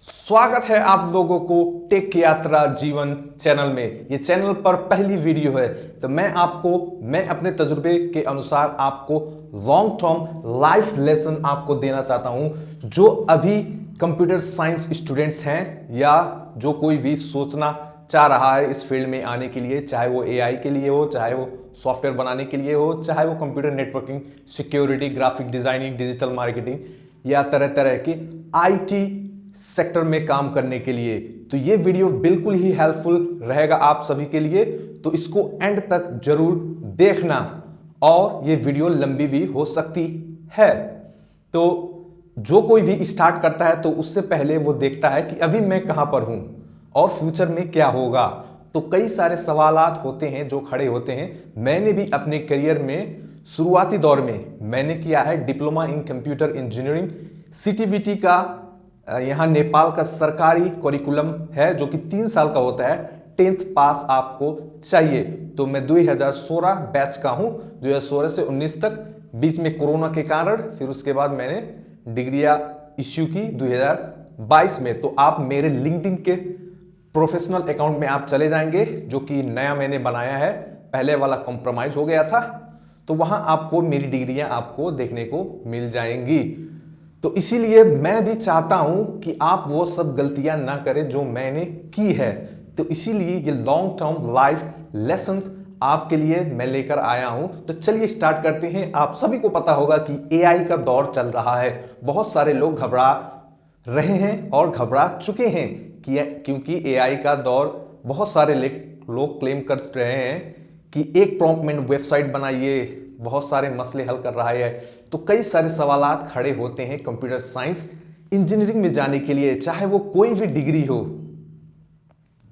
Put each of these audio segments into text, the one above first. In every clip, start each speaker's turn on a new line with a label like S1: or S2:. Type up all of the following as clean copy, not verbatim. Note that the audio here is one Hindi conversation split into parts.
S1: स्वागत है आप लोगों को टेक यात्रा जीवन चैनल में। ये चैनल पर पहली वीडियो है तो मैं अपने तजुर्बे के अनुसार आपको लॉन्ग टर्म लाइफ लेसन आपको देना चाहता हूं। जो अभी कंप्यूटर साइंस स्टूडेंट्स हैं या जो कोई भी सोचना चाह रहा है इस फील्ड में आने के लिए, चाहे वो एआई के लिए हो, चाहे वो सॉफ्टवेयर बनाने के लिए हो, चाहे वो computer networking, security, graphic designing, digital marketing या तरह तरह की आईटी सेक्टर में काम करने के लिए, तो ये वीडियो बिल्कुल ही हेल्पफुल रहेगा आप सभी के लिए। तो इसको एंड तक जरूर देखना और ये वीडियो लंबी भी हो सकती है। तो जो कोई भी स्टार्ट करता है तो उससे पहले वो देखता है कि अभी मैं कहां पर हूं और फ्यूचर में क्या होगा। तो कई सारे सवालात होते हैं जो खड़े होते हैं। मैंने भी अपने करियर में शुरुआती दौर में मैंने किया है diploma in computer engineering, CTBT का यहाँ नेपाल का सरकारी करिकुलम है जो कि 3 साल का होता है। 10th पास आपको चाहिए। तो मैं 2016 बैच का हूँ, 2016 से 19 तक। बीच में कोरोना के कारण फिर उसके बाद मैंने डिग्रियां इश्यू की 2022 में। तो आप मेरे लिंक्डइन के प्रोफेशनल अकाउंट में आप चले जाएंगे जो कि नया मैंने बनाया है, पहले वाला कॉम्प्रोमाइज हो गया था। तो वहां आपको मेरी डिग्रियां आपको देखने को मिल जाएंगी। तो इसीलिए मैं भी चाहता हूं कि आप वो सब गलतियां ना करें जो मैंने की है। तो इसीलिए ये लॉन्ग टर्म लाइफ लेसन्स आपके लिए मैं लेकर आया हूं। तो चलिए स्टार्ट करते हैं। आप सभी को पता होगा कि एआई का दौर चल रहा है। बहुत सारे लोग घबरा रहे हैं और घबरा चुके हैं क्योंकि एआई का दौर, बहुत सारे लोग क्लेम कर रहे हैं कि एक प्रॉम्प्ट में वेबसाइट बनाइए, बहुत सारे मसले हल कर रहा है। तो कई सारे सवालात खड़े होते हैं कंप्यूटर साइंस इंजीनियरिंग में जाने के लिए, चाहे वो कोई भी डिग्री हो,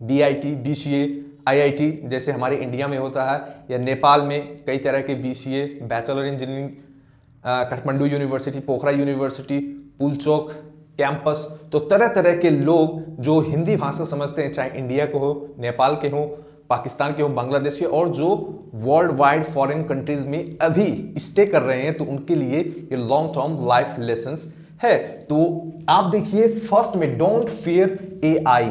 S1: बीआईटी, बीसीए, आईआईटी जैसे हमारे इंडिया में होता है, या नेपाल में कई तरह के BCA, bachelor engineering, Kathmandu university, Pokhara university, Pulchowk campus. तो तरह तरह के लोग जो हिंदी भाषा समझते हैं, चाहे इंडिया के हो, नेपाल के हो, पाकिस्तान के हो, बांग्लादेश के, और जो वर्ल्ड वाइड फॉरेन कंट्रीज में अभी स्टे कर रहे हैं, तो उनके लिए ये लॉन्ग टर्म लाइफ लेसन्स है। तो आप देखिए फर्स्ट में डोंट फियर एआई।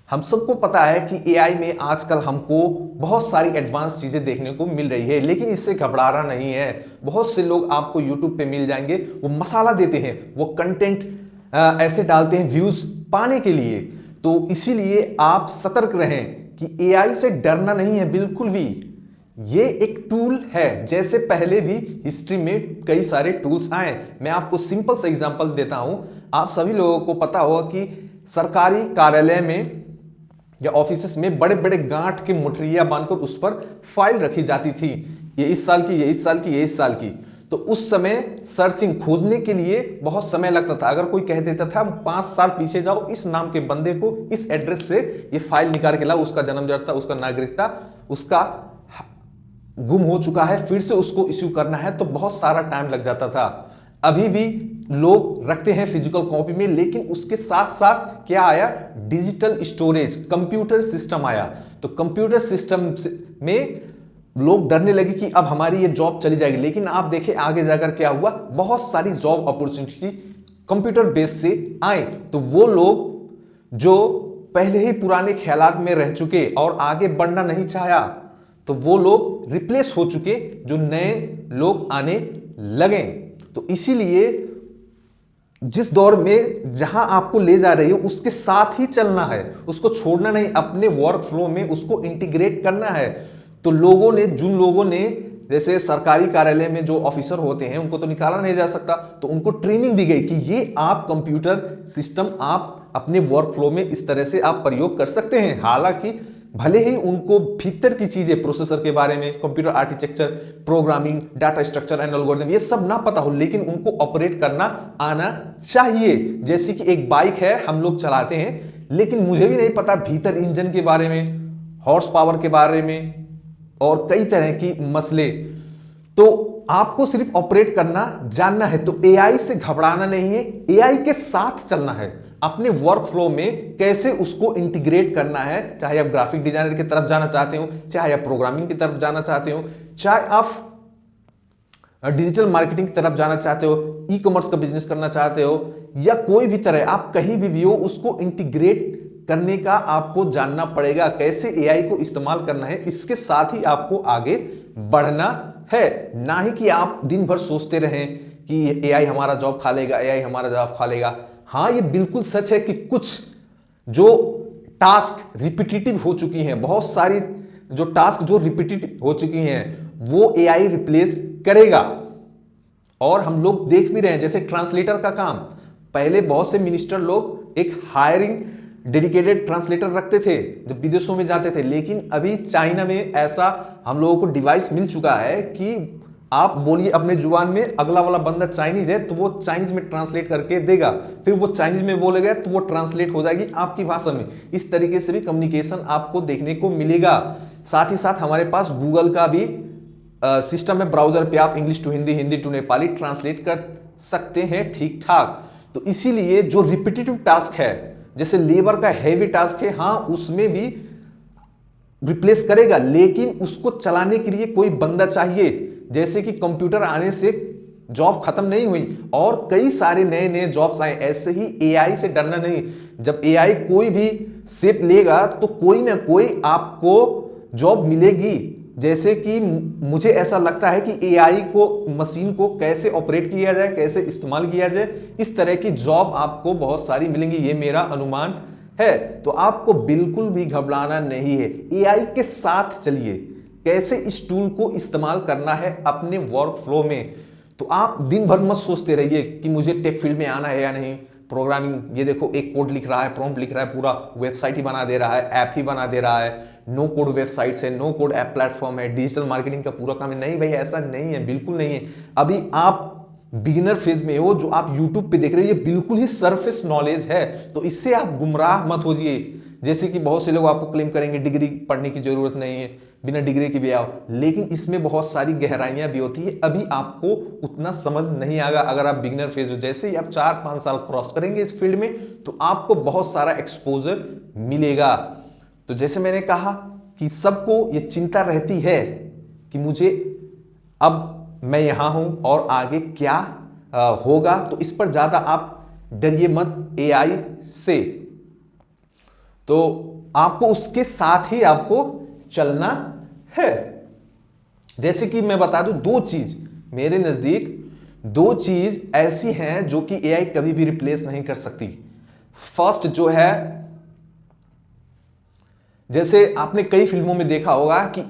S1: हम सबको पता है कि एआई में आजकल हमको बहुत सारी एडवांस चीजें देखने को मिल रही है, लेकिन इससे घबराना नहीं है। बहुत से लोग आपको यूट्यूब पे मिल जाएंगे, वो मसाला देते हैं, वो कंटेंट ऐसे डालते हैं व्यूज पाने के लिए। तो इसीलिए आप सतर्क रहें कि एआई से डरना नहीं है बिल्कुल भी। ये एक टूल है, जैसे पहले भी हिस्ट्री में कई सारे टूल्स आए। मैं आपको सिंपल सा एग्जांपल देता हूं। आप सभी लोगों को पता होगा कि सरकारी कार्यालय में या ऑफिसेस में बड़े बड़े गांठ के मुठरिया बांधकर उस पर फाइल रखी जाती थी, ये इस साल की, ये इस साल की, ये इस साल की। तो उस समय सर्चिंग खोजने के लिए बहुत समय लगता था। अगर कोई कह देता था 5 साल पीछे जाओ, इस नाम के बंदे को इस एड्रेस से ये फाइल निकाल के लाओ, उसका जन्म जड़ता, उसका नागरिकता, उसका गुम हो चुका है, फिर से उसको इश्यू करना है, तो बहुत सारा टाइम लग जाता था। अभी भी लोग रखते हैं फिजिकल कॉपी में, लेकिन उसके साथ साथ क्या आया? डिजिटल स्टोरेज, कंप्यूटर सिस्टम आया। तो कंप्यूटर सिस्टम में लोग डरने लगे कि अब हमारी ये जॉब चली जाएगी। लेकिन आप देखें आगे जाकर क्या हुआ, बहुत सारी जॉब अपॉर्चुनिटी कंप्यूटर बेस से आए। तो वो लोग जो पहले ही पुराने ख्यालात में रह चुके और आगे बढ़ना नहीं चाहा, तो वो लोग रिप्लेस हो चुके, जो नए लोग आने लगे। तो इसीलिए जिस दौर में जहां आपको ले जा रही हो उसके साथ ही चलना है, उसको छोड़ना नहीं, अपने वर्क फ्लो में उसको इंटीग्रेट करना है। तो जिन लोगों ने जैसे सरकारी कार्यालय में जो ऑफिसर होते हैं उनको तो निकाला नहीं जा सकता, तो उनको ट्रेनिंग दी गई कि ये आप कंप्यूटर सिस्टम आप अपने वर्क फ्लो में इस तरह से आप प्रयोग कर सकते हैं। हालांकि भले ही उनको भीतर की चीजें, प्रोसेसर के बारे में, computer architecture, programming, data structure and algorithm, ये सब ना पता हो, लेकिन उनको ऑपरेट करना आना चाहिए। जैसे कि एक बाइक है, हम लोग चलाते हैं, लेकिन मुझे भी नहीं पता भीतर इंजन के बारे में, हॉर्स पावर के बारे में और कई तरह की मसले। तो आपको सिर्फ ऑपरेट करना जानना है। तो एआई से घबराना नहीं है, एआई के साथ चलना है। अपने वर्क फ्लो में कैसे उसको इंटीग्रेट करना है, चाहे आप ग्राफिक डिजाइनर की तरफ जाना चाहते हो, चाहे आप प्रोग्रामिंग की तरफ जाना चाहते हो, चाहे आप डिजिटल मार्केटिंग की तरफ जाना चाहते हो, ई कॉमर्स का बिजनेस करना चाहते हो, या कोई भी तरह आप कहीं भी हो, उसको इंटीग्रेट करने का आपको जानना पड़ेगा, कैसे एआई को इस्तेमाल करना है। इसके साथ ही आपको आगे बढ़ना है, ना ही कि आप दिन भर सोचते रहें कि एआई हमारा जॉब खा लेगा, एआई हमारा जॉब खा लेगा। हाँ, ये बिल्कुल सच है कि कुछ जो टास्क रिपीटेटिव हो चुकी हैं, बहुत सारी जो टास्क जो रिपीटेटिव हो चुकी हैं वो एआई रिप्लेस करेगा। और हम लोग देख भी रहे हैं, जैसे ट्रांसलेटर का काम, पहले बहुत से मिनिस्टर लोग एक हायरिंग डेडिकेटेड ट्रांसलेटर रखते थे जब विदेशों में जाते थे, लेकिन अभी चाइना में ऐसा हम लोगों को डिवाइस मिल चुका है कि आप बोलिए अपने जुबान में, अगला वाला बंदा चाइनीज है तो वो चाइनीज में ट्रांसलेट करके देगा, फिर वो चाइनीज में बोलेगा तो वो ट्रांसलेट हो जाएगी आपकी भाषा में। इस तरीके से भी कम्युनिकेशन आपको देखने को मिलेगा। साथ ही साथ हमारे पास गूगल का भी सिस्टम है, ब्राउजर पे आप English to Hindi, Hindi to Nepali translate कर सकते हैं ठीक ठाक। तो इसीलिए जो रिपीटेटिव टास्क है, जैसे लेबर का हैवी टास्क है, हाँ उसमें भी रिप्लेस करेगा, लेकिन उसको चलाने के लिए कोई बंदा चाहिए। जैसे कि कंप्यूटर आने से जॉब खत्म नहीं हुई और कई सारे नए नए जॉब्स आए, ऐसे ही एआई से डरना नहीं। जब एआई कोई भी शेप लेगा तो कोई ना कोई आपको जॉब मिलेगी। जैसे कि मुझे ऐसा लगता है कि एआई को, मशीन को कैसे ऑपरेट किया जाए, कैसे इस्तेमाल किया जाए, इस तरह की जॉब आपको बहुत सारी मिलेंगी, ये मेरा अनुमान है। तो आपको बिल्कुल भी घबराना नहीं है, एआई के साथ चलिए, कैसे इस टूल को इस्तेमाल करना है अपने वर्क फ्लो में। तो आप दिन भर मत सोचते रहिए कि मुझे टेक फील्ड में आना है या नहीं, प्रोग्रामिंग, ये देखो एक कोड लिख रहा है, प्रॉम्प्ट लिख रहा है, पूरा वेबसाइट ही बना दे रहा है, ऐप ही बना दे रहा है, नो कोड वेबसाइट्स है, नो कोड ऐप प्लेटफॉर्म है, डिजिटल मार्केटिंग का पूरा काम है। नहीं भाई, ऐसा नहीं है, बिल्कुल नहीं है। अभी आप बिगिनर फेज में हो, जो आप यूट्यूब पे देख रहे हो, ये बिल्कुल ही सरफेस नॉलेज है, तो इससे आप गुमराह मत होजिए। जैसे कि बहुत से लोग आपको क्लेम करेंगे डिग्री पढ़ने की जरूरत नहीं है, बिना डिग्री के भी आओ, लेकिन इसमें बहुत सारी गहराइयां भी होती है, अभी आपको उतना समझ नहीं आएगा अगर आप बिगिनर फेज हो। जैसे ही आप 4-5 साल क्रॉस करेंगे इस फील्ड में तो आपको बहुत सारा एक्सपोजर मिलेगा। तो जैसे मैंने कहा कि सबको ये चिंता रहती है कि मुझे अब मैं यहां हूं और आगे क्या होगा, तो इस पर ज्यादा आप डरिए मत एआई से। तो आपको उसके साथ ही आपको चलना है। जैसे कि मैं बता दूं, दो चीज मेरे नजदीक, दो चीज ऐसी हैं जो कि एआई कभी भी रिप्लेस नहीं कर सकती। फर्स्ट जो है, जैसे आपने कई फिल्मों में देखा होगा कि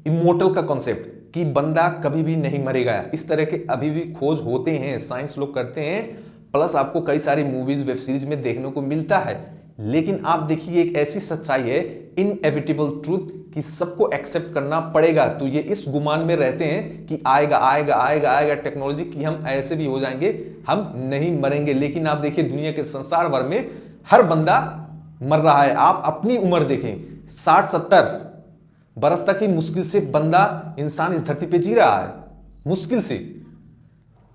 S1: इमोर्टल का कॉन्सेप्ट, कि बंदा कभी भी नहीं मरेगा, इस तरह के अभी भी खोज होते हैं, साइंस लोग करते हैं, प्लस आपको कई सारी मूवीज वेब सीरीज में देखने को मिलता है। लेकिन आप देखिए, एक ऐसी सच्चाई है, इनएविटेबल ट्रूथ, कि सबको एक्सेप्ट करना पड़ेगा। तो ये इस गुमान में रहते हैं कि आएगा आएगा आएगा आएगा टेक्नोलॉजी, कि हम ऐसे भी हो जाएंगे, हम नहीं मरेंगे। लेकिन आप देखिए दुनिया के संसार भर में हर बंदा मर रहा है। आप अपनी उम्र देखें, 60-70 बरस तक ही मुश्किल से बंदा, इंसान इस धरती पे जी रहा है, मुश्किल से।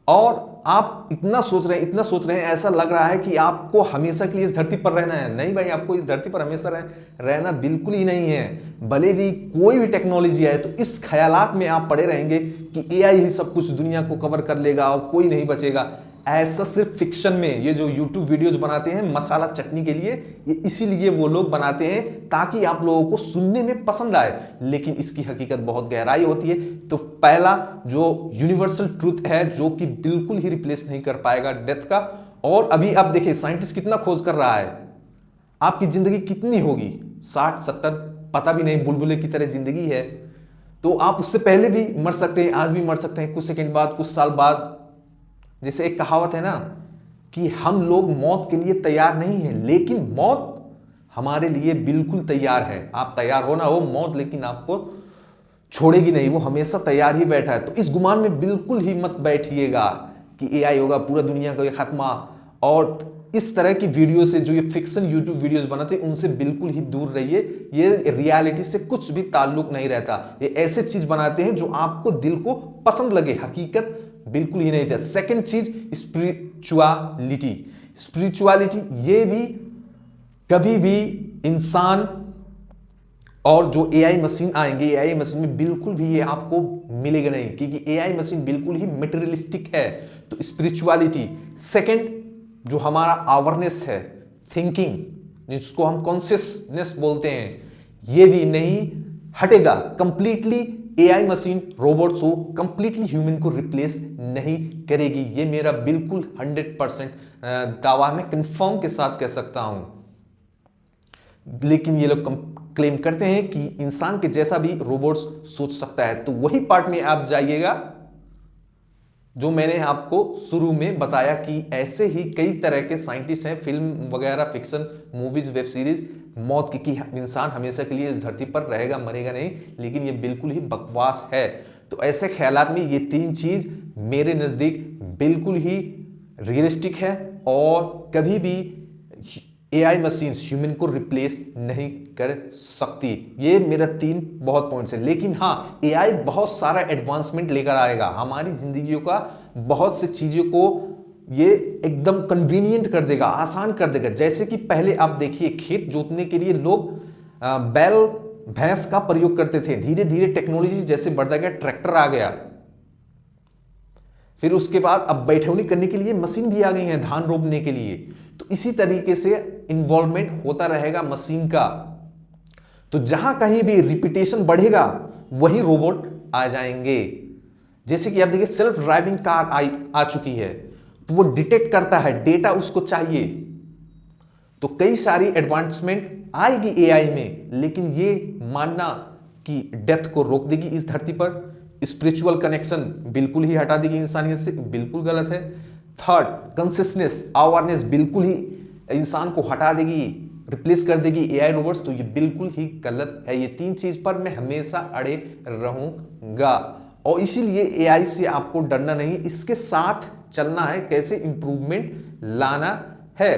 S1: और आप इतना सोच रहे हैं, इतना सोच रहे हैं, ऐसा लग रहा है कि आपको हमेशा के लिए इस धरती पर रहना है। नहीं भाई, आपको इस धरती पर हमेशा रहना बिल्कुल ही नहीं है। भले भी कोई भी टेक्नोलॉजी आए तो इस ख्यालात में आप पड़े रहेंगे कि एआई ही सब कुछ दुनिया को कवर कर लेगा और कोई नहीं बचेगा। ऐसा सिर्फ फिक्शन में ये जो यूट्यूब वीडियोज बनाते हैं मसाला चटनी के लिए, ये इसीलिए वो लोग बनाते हैं ताकि आप लोगों को सुनने में पसंद आए, लेकिन इसकी हकीकत बहुत गहराई होती है। तो पहला जो यूनिवर्सल ट्रूथ है, जो कि बिल्कुल ही रिप्लेस नहीं कर पाएगा डेथ का। और अभी आप देखिए साइंटिस्ट कितना खोज कर रहा है, आपकी जिंदगी कितनी होगी, 60-70 पता भी नहीं, बुलबुले की तरह जिंदगी है। तो आप उससे पहले भी मर सकते हैं, आज भी मर सकते हैं, कुछ सेकंड बाद, कुछ साल बाद। जैसे एक कहावत है ना कि हम लोग मौत के लिए तैयार नहीं हैं, लेकिन मौत हमारे लिए बिल्कुल तैयार है। आप तैयार हो ना हो मौत, लेकिन आपको छोड़ेगी नहीं, वो हमेशा तैयार ही बैठा है। तो इस गुमान में बिल्कुल ही मत बैठिएगा कि एआई होगा पूरा दुनिया का खात्मा। और इस तरह की वीडियो से, जो ये फिक्शन यूट्यूब वीडियोस बनाते हैं, उनसे बिल्कुल ही दूर रहिए। ये रियलिटी से कुछ भी ताल्लुक नहीं रहता। ये ऐसे चीज बनाते हैं जो आपको दिल को पसंद लगे, हकीकत बिल्कुल ही नहीं था। सेकंड चीज, स्पिरिचुअलिटी। स्पिरिचुअलिटी ये भी कभी भी इंसान और जो एआई मशीन आएंगे, एआई मशीन में बिल्कुल भी ये आपको मिलेगा नहीं, क्योंकि एआई मशीन बिल्कुल ही मटेरियलिस्टिक है। तो स्पिरिचुअलिटी, सेकंड जो हमारा अवेयरनेस है, थिंकिंग, जिसको हम कॉन्शियसनेस बोलते हैं, ये भी नहीं हटेगा। कंप्लीटली एआई मशीन रोबोट्स को कंप्लीटली ह्यूमन को रिप्लेस नहीं करेगी। ये मेरा बिल्कुल 100% दावा मैं कंफर्म के साथ कह सकता हूं। लेकिन ये लोग क्लेम करते हैं कि इंसान के जैसा भी रोबोट्स सोच सकता है। तो वही पार्ट में आप जाइएगा जो मैंने आपको शुरू में बताया कि ऐसे ही कई तरह के साइंटिस्ट हैं, फिल्म वगैरह, फिक्शन, मूवीज, वेब सीरीज, मौत की इंसान हमेशा के लिए इस धरती पर रहेगा, मरेगा नहीं, लेकिन ये बिल्कुल ही बकवास है। तो ऐसे ख्यालात में ये तीन चीज मेरे नजदीक बिल्कुल ही रियलिस्टिक है और कभी भी एआई मशीन्स ह्यूमन को रिप्लेस नहीं कर सकती। ये मेरा तीन बहुत पॉइंट्स है। लेकिन हाँ, एआई बहुत सारा एडवांसमेंट लेकर आएगा, हमारी जिंदगियों का बहुत से चीजों को ये एकदम कन्वीनियंट कर देगा, आसान कर देगा। जैसे कि पहले आप देखिए, खेत जोतने के लिए लोग बैल भैंस का प्रयोग करते थे। धीरे धीरे टेक्नोलॉजी जैसे बढ़ता गया, ट्रैक्टर आ गया, फिर उसके बाद अब बैठौनी करने के लिए मशीन भी आ गई है, धान रोपने के लिए। तो इसी तरीके से इन्वॉल्वमेंट होता रहेगा मशीन का। तो जहां कहीं भी रिपीटेशन बढ़ेगा वहीं रोबोट आ जाएंगे। जैसे कि आप देखिए, सेल्फ ड्राइविंग कार आ चुकी है, तो वो डिटेक्ट करता है, डेटा उसको चाहिए। तो कई सारी एडवांसमेंट आएगी एआई में, लेकिन ये मानना कि डेथ को रोक देगी इस धरती पर, स्पिरिचुअल कनेक्शन बिल्कुल ही हटा देगी इंसानियत से, बिल्कुल गलत है। थर्ड, कंसिस्टेंस, अवेयरनेस बिल्कुल ही इंसान को हटा देगी, रिप्लेस कर देगी एआई रोबोट्स, तो ये बिल्कुल ही गलत है। ये तीन चीज पर मैं हमेशा अड़े रहूंगा और इसीलिए एआई से आपको डरना नहीं, इसके साथ चलना है, कैसे इंप्रूवमेंट लाना है।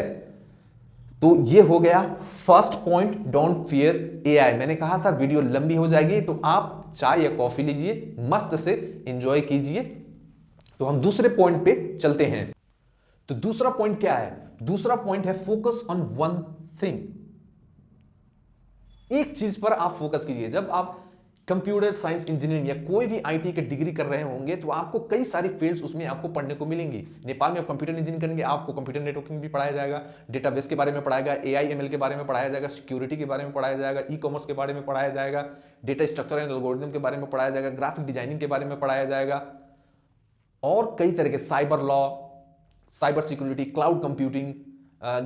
S1: तो ये हो गया first point, don't fear AI. मैंने कहा था वीडियो लंबी हो जाएगी, तो आप चाय या कॉफी लीजिए, मस्त से एंजॉय कीजिए। तो हम दूसरे पॉइंट पे चलते हैं। तो दूसरा पॉइंट क्या है? दूसरा पॉइंट है फोकस ऑन वन थिंग। एक चीज पर आप फोकस कीजिए। जब आप कंप्यूटर साइंस इंजीनियरिंग या कोई भी आईटी के डिग्री कर रहे होंगे तो आपको कई सारी फील्ड्स उसमें आपको पढ़ने को मिलेंगी। नेपाल में आप कंप्यूटर इंजीनियरिंग करेंगे, आपको कंप्यूटर नेटवर्किंग भी पढ़ाया जाएगा, डेटाबेस के बारे में पढ़ाया जाएगा, एआई एमएल के बारे में पढ़ाया जाएगा, सिक्योरिटी के बारे में पढ़ाया जाएगा, ई कॉमर्स के बारे में पढ़ाया जाएगा, डेटा स्ट्रक्चर एंड एल्गोरिथम के बारे में पढ़ाया जाएगा, ग्राफिक डिजाइनिंग के बारे में पढ़ाया जाएगा और कई तरह के cyber law, cyber security, cloud computing,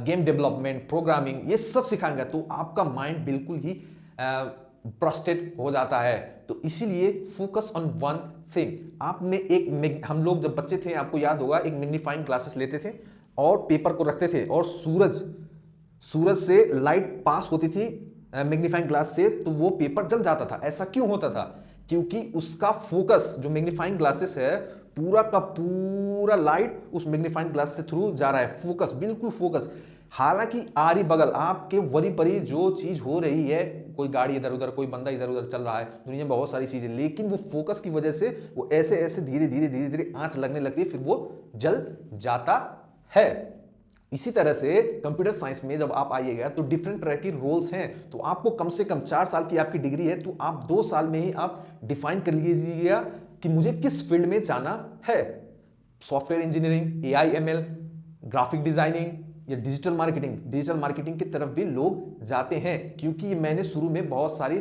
S1: game development, programming, ये सब सिखाएंगे। तो आपका माइंड बिल्कुल ही ब्रस्टेड हो जाता है। तो इसीलिए फोकस ऑन वन थिंग। आपने एक, हम लोग जब बच्चे थे आपको याद होगा, एक मैग्नीफाइंग ग्लासेस लेते थे और पेपर को रखते थे और सूरज से लाइट पास होती थी मैग्नीफाइंग ग्लास से, तो वो पेपर जल जाता था। ऐसा क्यों होता था? क्योंकि उसका फोकस, जो मैग्नीफाइंग ग्लासेस है, पूरा का पूरा लाइट उस मैग्नीफाइंग ग्लास से थ्रू जा रहा है। फोकस, बिल्कुल फोकस। हालांकि आरी बगल आपके वरी परी जो चीज हो रही है, कोई गाड़ी इधर उधर, कोई बंदा इधर उधर चल रहा है, दुनिया में बहुत सारी चीजें, लेकिन वो फोकस की वजह से वो ऐसे ऐसे धीरे धीरे आंच लगने लगती है, फिर वो जल जाता है। इसी तरह से कंप्यूटर साइंस में जब आप आइएगा तो डिफरेंट तरह की रोल्स हैं। तो आपको कम से कम 4 साल की आपकी डिग्री है, तो आप 2 साल में ही आप डिफाइन कर लीजिएगा कि मुझे किस फील्ड में जाना है। Software engineering, AI ML, graphic designing या डिजिटल मार्केटिंग की तरफ भी लोग जाते हैं। क्योंकि मैंने शुरू में बहुत सारी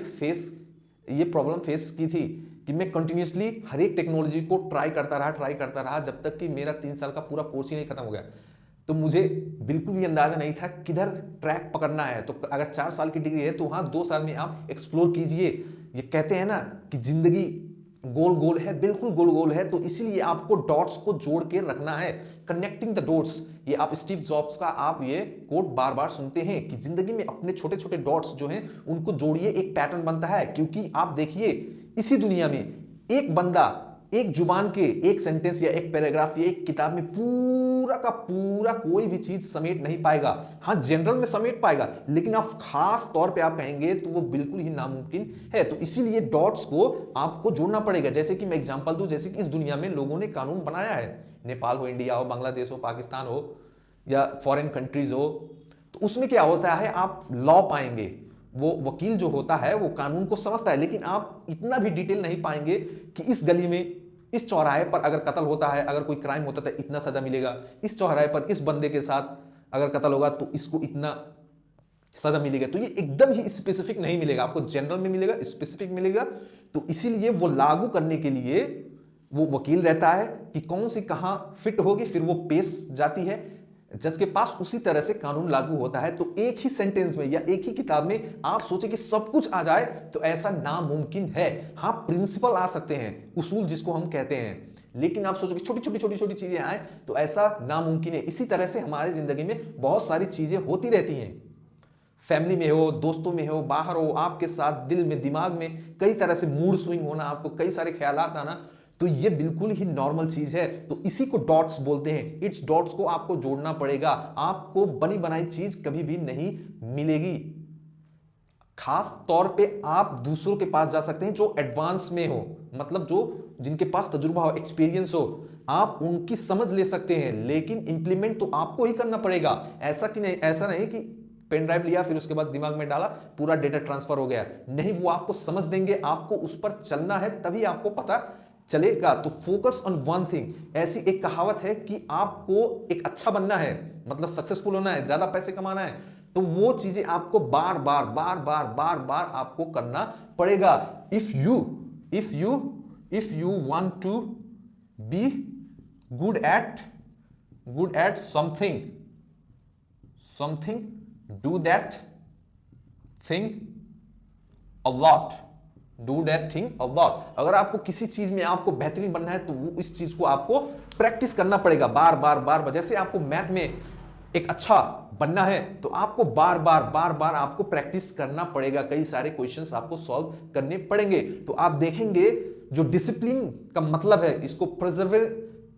S1: ये प्रॉब्लम फेस की थी कि मैं कंटिन्यूसली हर एक टेक्नोलॉजी को ट्राई करता रहा जब तक कि मेरा 3 साल का पूरा कोर्स ही नहीं खत्म हो गया। तो मुझे बिल्कुल भी अंदाजा नहीं था किधर ट्रैक पकड़ना है। तो अगर 4 साल की डिग्री है तो वहां 2 साल में आप एक्सप्लोर कीजिए। ये कहते हैं ना कि जिंदगी गोल गोल है, बिल्कुल गोल गोल है। तो इसीलिए आपको डॉट्स को जोड़ के रखना है, कनेक्टिंग द डॉट्स। ये आप स्टीव जॉब्स का आप ये कोट बार बार सुनते हैं कि जिंदगी में अपने छोटे छोटे डॉट्स जो हैं उनको जोड़िए, एक पैटर्न बनता है। क्योंकि आप देखिए, इसी दुनिया में एक बंदा एक जुबान के एक सेंटेंस या एक पैराग्राफ या एक किताब में पूरा का पूरा कोई भी चीज समेट नहीं पाएगा। हाँ, जनरल में समेट पाएगा, लेकिन आप खास तौर पे आप कहेंगे तो वो बिल्कुल ही नामुमकिन है। तो इसीलिए डॉट्स को आपको जोड़ना पड़ेगा। जैसे कि मैं एग्जांपल दूं, जैसे कि इस दुनिया में लोगों ने कानून बनाया है, नेपाल हो, इंडिया हो, बांग्लादेश हो, पाकिस्तान हो या फॉरेन कंट्रीज हो, तो उसमें क्या होता है, आप लॉ पाएंगे, वो वकील जो होता है वो कानून को समझता है, लेकिन आप इतना भी डिटेल नहीं पाएंगे कि इस गली में, इस चौराहे पर अगर कत्ल होता है, अगर कोई क्राइम होता है तो इतना सजा मिलेगा, इस चौराहे पर इस बंदे के साथ अगर कत्ल होगा तो इसको इतना सजा मिलेगा। तो ये एकदम ही स्पेसिफिक नहीं मिलेगा आपको, जनरल में मिलेगा, स्पेसिफिक मिलेगा। तो इसीलिए वो लागू करने के लिए वो वकील रहता है कि कौन सी कहां फिट होगी, फिर वो पेश जाती है जज के पास, उसी तरह से कानून लागू होता है। तो एक ही सेंटेंस में या एक ही किताब में आप सोचे कि सब कुछ आ जाए तो ऐसा नामुमकिन है। हाँ, प्रिंसिपल आ सकते हैं, उसूल जिसको हम कहते हैं, लेकिन आप सोचो कि छोटी छोटी चीजें आए तो ऐसा नामुमकिन है। इसी तरह से हमारी जिंदगी में बहुत सारी चीजें होती रहती हैं, फैमिली में हो, दोस्तों में हो, बाहर हो, आपके साथ, दिल में, दिमाग में कई तरह से मूड स्विंग होना, आपको कई सारे ख्यालात आना, तो ये बिल्कुल ही नॉर्मल चीज है। तो इसी को डॉट्स बोलते हैं। इट्स डॉट्स को आपको जोड़ना पड़ेगा, आपको बनी बनाई चीज कभी भी नहीं मिलेगी। खास तौर पे आप दूसरों के पास जा सकते हैं जो एडवांस में हो, मतलब जो जिनके पास तजुर्बा हो, एक्सपीरियंस हो, आप उनकी समझ ले सकते हैं, लेकिन इंप्लीमेंट तो आपको ही करना पड़ेगा। ऐसा नहीं कि पेन ड्राइव लिया फिर उसके बाद दिमाग में डाला, पूरा डेटा ट्रांसफर हो गया। नहीं, वो आपको समझ देंगे, आपको उस पर चलना है, तभी आपको पता चलेगा। तो फोकस ऑन वन थिंग। ऐसी एक कहावत है कि आपको एक अच्छा बनना है, मतलब सक्सेसफुल होना है, ज्यादा पैसे कमाना है, तो वो चीजें आपको बार बार आपको करना पड़ेगा। If you want to be good at something do that thing a lot. Do that thing a lot. अगर आपको किसी चीज में आपको बेहतरीन बनना है तो वो इस चीज को आपको प्रैक्टिस करना पड़ेगा बार बार। जैसे आपको मैथ में एक अच्छा बनना है तो आपको बार बार आपको प्रैक्टिस करना पड़ेगा, कई सारे क्वेश्चंस आपको सॉल्व करने पड़ेंगे। तो आप देखेंगे जो डिसिप्लिन का मतलब है, इसको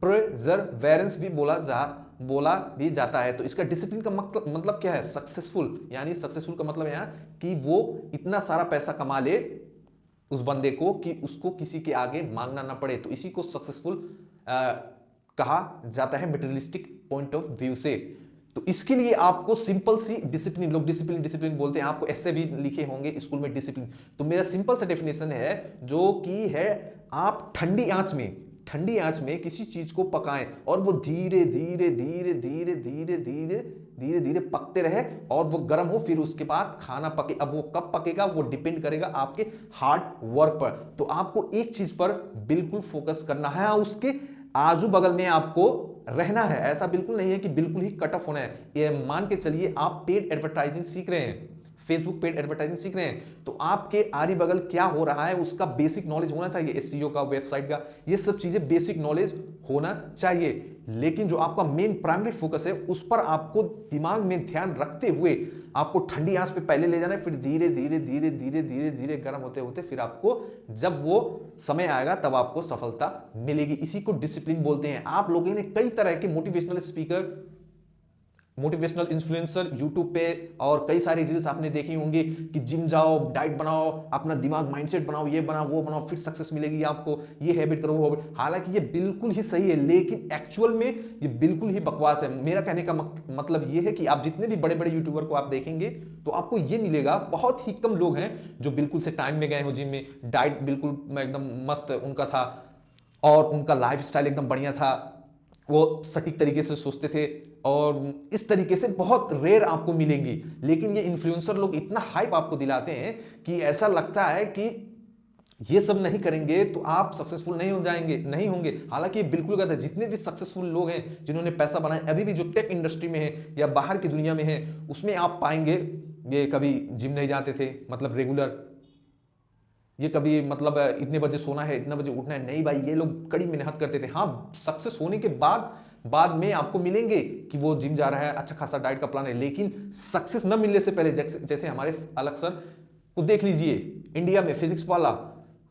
S1: प्रेजरवेरेंस भी बोला भी जाता है। तो इसका डिसिप्लिन का मतलब क्या है? सक्सेसफुल। यानी सक्सेसफुल का मतलब यहां कि वो इतना सारा पैसा कमा ले उस बंदे को कि उसको किसी के आगे मांगना ना पड़े। तो इसी को सक्सेसफुल कहा जाता है मटेरियलिस्टिक पॉइंट ऑफ व्यू से। तो इसके लिए आपको सिंपल सी डिसिप्लिन, लोग डिसिप्लिन बोलते हैं, आपको ऐसे भी लिखे होंगे स्कूल में डिसिप्लिन। तो मेरा सिंपल सा डेफिनेशन है जो कि है, आप ठंडी आंच में किसी चीज को पकाएं और वो धीरे धीरे पकते रहे और वो गर्म हो, फिर उसके बाद खाना पके। अब वो कब पकेगा वो डिपेंड करेगा आपके हार्ड वर्क पर। तो आपको एक चीज पर बिल्कुल फोकस करना है, उसके आजू बगल में आपको रहना है। ऐसा बिल्कुल नहीं है कि बिल्कुल ही कट ऑफ होना है। ये मान के चलिए आप पेड एडवर्टाइजिंग सीख रहे हैं, फेसबुक पेड एडवर्टाइजिंग सीख रहे हैं, तो आपके आरी बगल क्या हो रहा है उसका बेसिक नॉलेज होना चाहिए, एसईओ का, वेबसाइट का, ये सब चीजें बेसिक नॉलेज होना चाहिए। लेकिन जो आपका मेन प्राइमरी फोकस है उस पर आपको दिमाग में ध्यान रखते हुए आपको ठंडी आंच पे पहले ले जाना है, फिर धीरे धीरे गर्म होते होते फिर आपको जब वो समय आएगा तब आपको सफलता मिलेगी। इसी को डिसिप्लिन बोलते हैं। आप लोगों ने कई तरह के motivational speaker, motivational influencer YouTube पे और कई सारी रील्स आपने देखी होंगी कि जिम जाओ, डाइट बनाओ, अपना दिमाग माइंडसेट बनाओ, ये बनाओ वो बनाओ, फिर सक्सेस मिलेगी आपको, ये हैबिट करो वो हैबिट। हालांकि ये बिल्कुल ही सही है, लेकिन एक्चुअल में ये बिल्कुल ही बकवास है। मेरा कहने का मतलब ये है कि आप जितने भी बड़े बड़े यूट्यूबर को आप देखेंगे तो आपको ये मिलेगा, बहुत ही कम लोग हैं जो बिल्कुल से टाइम में गए हो जिम में, डाइट बिल्कुल एकदम मस्त उनका था और उनका लाइफ स्टाइल एकदम बढ़िया था, वो सटीक तरीके से सोचते थे, और इस तरीके से बहुत रेयर आपको मिलेंगी। लेकिन ये इन्फ्लुएंसर लोग इतना हाइप आपको दिलाते हैं कि ऐसा लगता है कि ये सब नहीं करेंगे तो आप सक्सेसफुल नहीं होंगे। हालांकि ये बिल्कुल गलत है। जितने भी सक्सेसफुल लोग हैं जिन्होंने पैसा बनाया, अभी भी जो टेक इंडस्ट्री में है या बाहर की दुनिया में है, उसमें आप पाएंगे ये कभी जिम नहीं जाते थे, मतलब रेगुलर, ये कभी मतलब इतने बजे सोना है, इतने बजे उठना है, नहीं भाई, ये लोग कड़ी मेहनत करते थे। हाँ, सक्सेस होने के बाद में आपको मिलेंगे कि वो जिम जा रहा है, अच्छा खासा डाइट का प्लान है, लेकिन सक्सेस न मिलने से पहले, जैसे हमारे अलग सर को देख लीजिए, इंडिया में फिजिक्स वाला,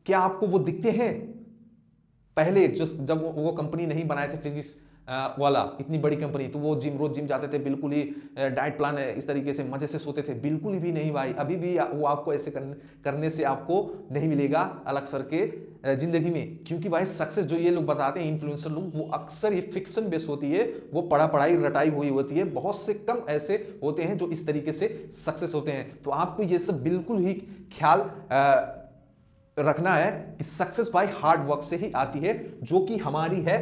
S1: क्या आपको वो दिखते हैं? पहले जब वो कंपनी नहीं बनाए थे फिजिक्स वाला, इतनी बड़ी कंपनी, तो वो रोज जिम जाते थे, बिल्कुल ही डाइट प्लान इस तरीके से मजे से सोते थे, बिल्कुल भी नहीं भाई। अभी भी वो आपको ऐसे करने से आपको नहीं मिलेगा अलग सर के जिंदगी में, क्योंकि भाई सक्सेस जो ये लोग बताते हैं इन्फ्लुएंसर लोग, वो अक्सर ये फिक्शन बेस होती है, वो पढ़ाई रटाई हुई होती है। बहुत से कम ऐसे होते हैं जो इस तरीके से सक्सेस होते हैं। तो आपको ये सब बिल्कुल ही ख्याल रखना है कि सक्सेस भाई हार्ड वर्क से ही आती है, जो कि हमारी है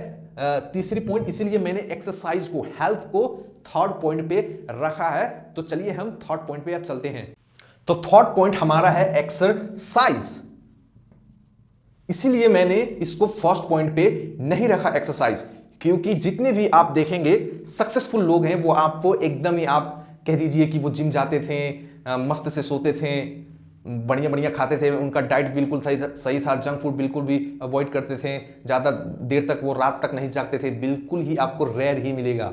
S1: तीसरी पॉइंट। इसीलिए मैंने एक्सरसाइज को, हेल्थ को थर्ड पॉइंट पे रखा है। तो चलिए हम थर्ड पॉइंट पे अब चलते हैं। तो थर्ड पॉइंट हमारा है एक्सरसाइज। इसीलिए मैंने इसको फर्स्ट पॉइंट पे नहीं रखा एक्सरसाइज, क्योंकि जितने भी आप देखेंगे सक्सेसफुल लोग हैं, वो आपको एकदम ही, आप कह दीजिए कि वो जिम जाते थे, मस्त से सोते थे, बढ़िया बढ़िया खाते थे, उनका डाइट बिल्कुल सही था, जंक फूड बिल्कुल भी अवॉइड करते थे, ज़्यादा देर तक वो रात तक नहीं जागते थे, बिल्कुल ही आपको रेयर ही मिलेगा।